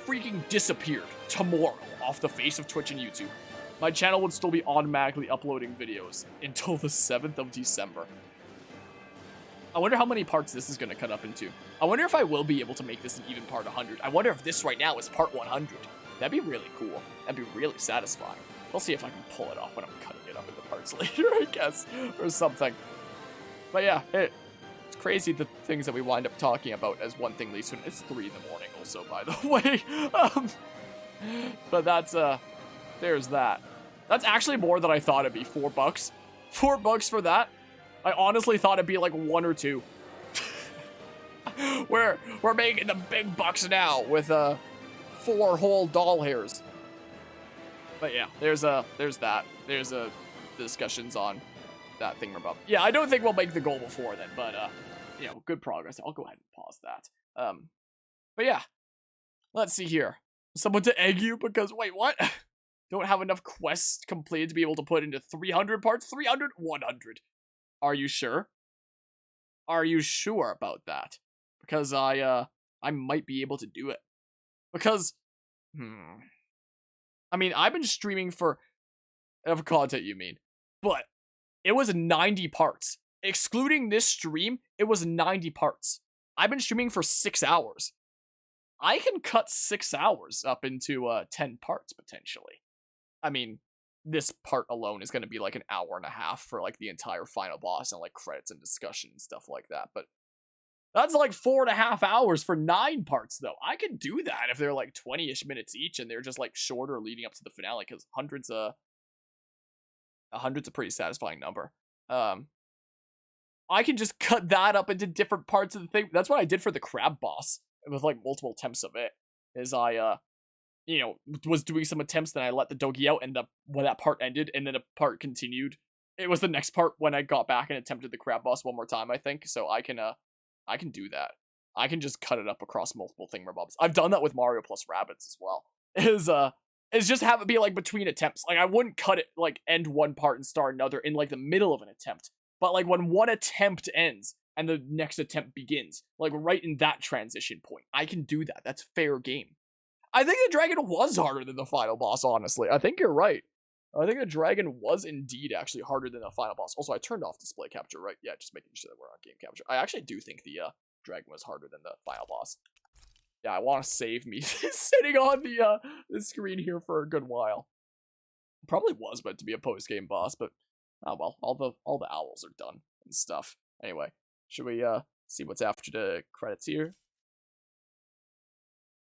freaking disappeared tomorrow off the face of Twitch and YouTube, my channel would still be automatically uploading videos until the 7th of December. I wonder how many parts this is going to cut up into. I wonder if I will be able to make this an even part 100. I wonder if this right now is part 100. That'd be really cool. That'd be really satisfying. We'll see if I can pull it off when I'm cutting it up into parts later, I guess, or something. But yeah, it's crazy the things that we wind up talking about as one thing leads to. It's 3 in the morning also, by the way. But that's there's that. That's actually more than I thought it'd be. $4. $4 for that? I honestly thought it'd be like 1 or 2. we're making the big bucks now with 4 whole doll hairs. But yeah, there's that. There's discussions on that thing about. Yeah, I don't think we'll make the goal before then, but you know, good progress. I'll go ahead and pause that. But yeah, let's see here. Someone to egg you because wait, what? Don't have enough quests completed to be able to put into 300 parts. 300, 100. Are you sure? Are you sure about that? Because I might be able to do it. Because, I mean, I've been streaming for, of content you mean, but it was 90 parts. Excluding this stream, it was 90 parts. I've been streaming for 6 hours. I can cut 6 hours up into 10 parts, potentially. I mean, this part alone is going to be like an hour and a half for like the entire final boss and like credits and discussion and stuff like that, but that's like 4.5 hours for 9 parts, though. I could do that if they're like 20-ish minutes each and they're just like shorter leading up to the finale, because 100's a pretty satisfying number. I can just cut that up into different parts of the thing. That's what I did for the crab boss with like multiple attempts of it. Is I you know, was doing some attempts, then I let the doggy out, and when that part ended, and then a part continued. It was the next part when I got back and attempted the crab boss one more time, I think. So I can do that. I can just cut it up across multiple thingamabobs. I've done that with Mario plus Rabbids as well. Is just have it be like between attempts. Like I wouldn't cut it like end one part and start another in like the middle of an attempt. But like when one attempt ends and the next attempt begins, like right in that transition point, I can do that. That's fair game. I think the dragon was harder than the final boss, honestly. I think you're right. I think the dragon was indeed actually harder than the final boss. Also, I turned off display capture, right? Yeah, just making sure that we're on game capture. I actually do think the dragon was harder than the final boss. Yeah, I want to save me sitting on the screen here for a good while. Probably was meant to be a post-game boss, but oh well, all the owls are done and stuff. Anyway, should we see what's after the credits here?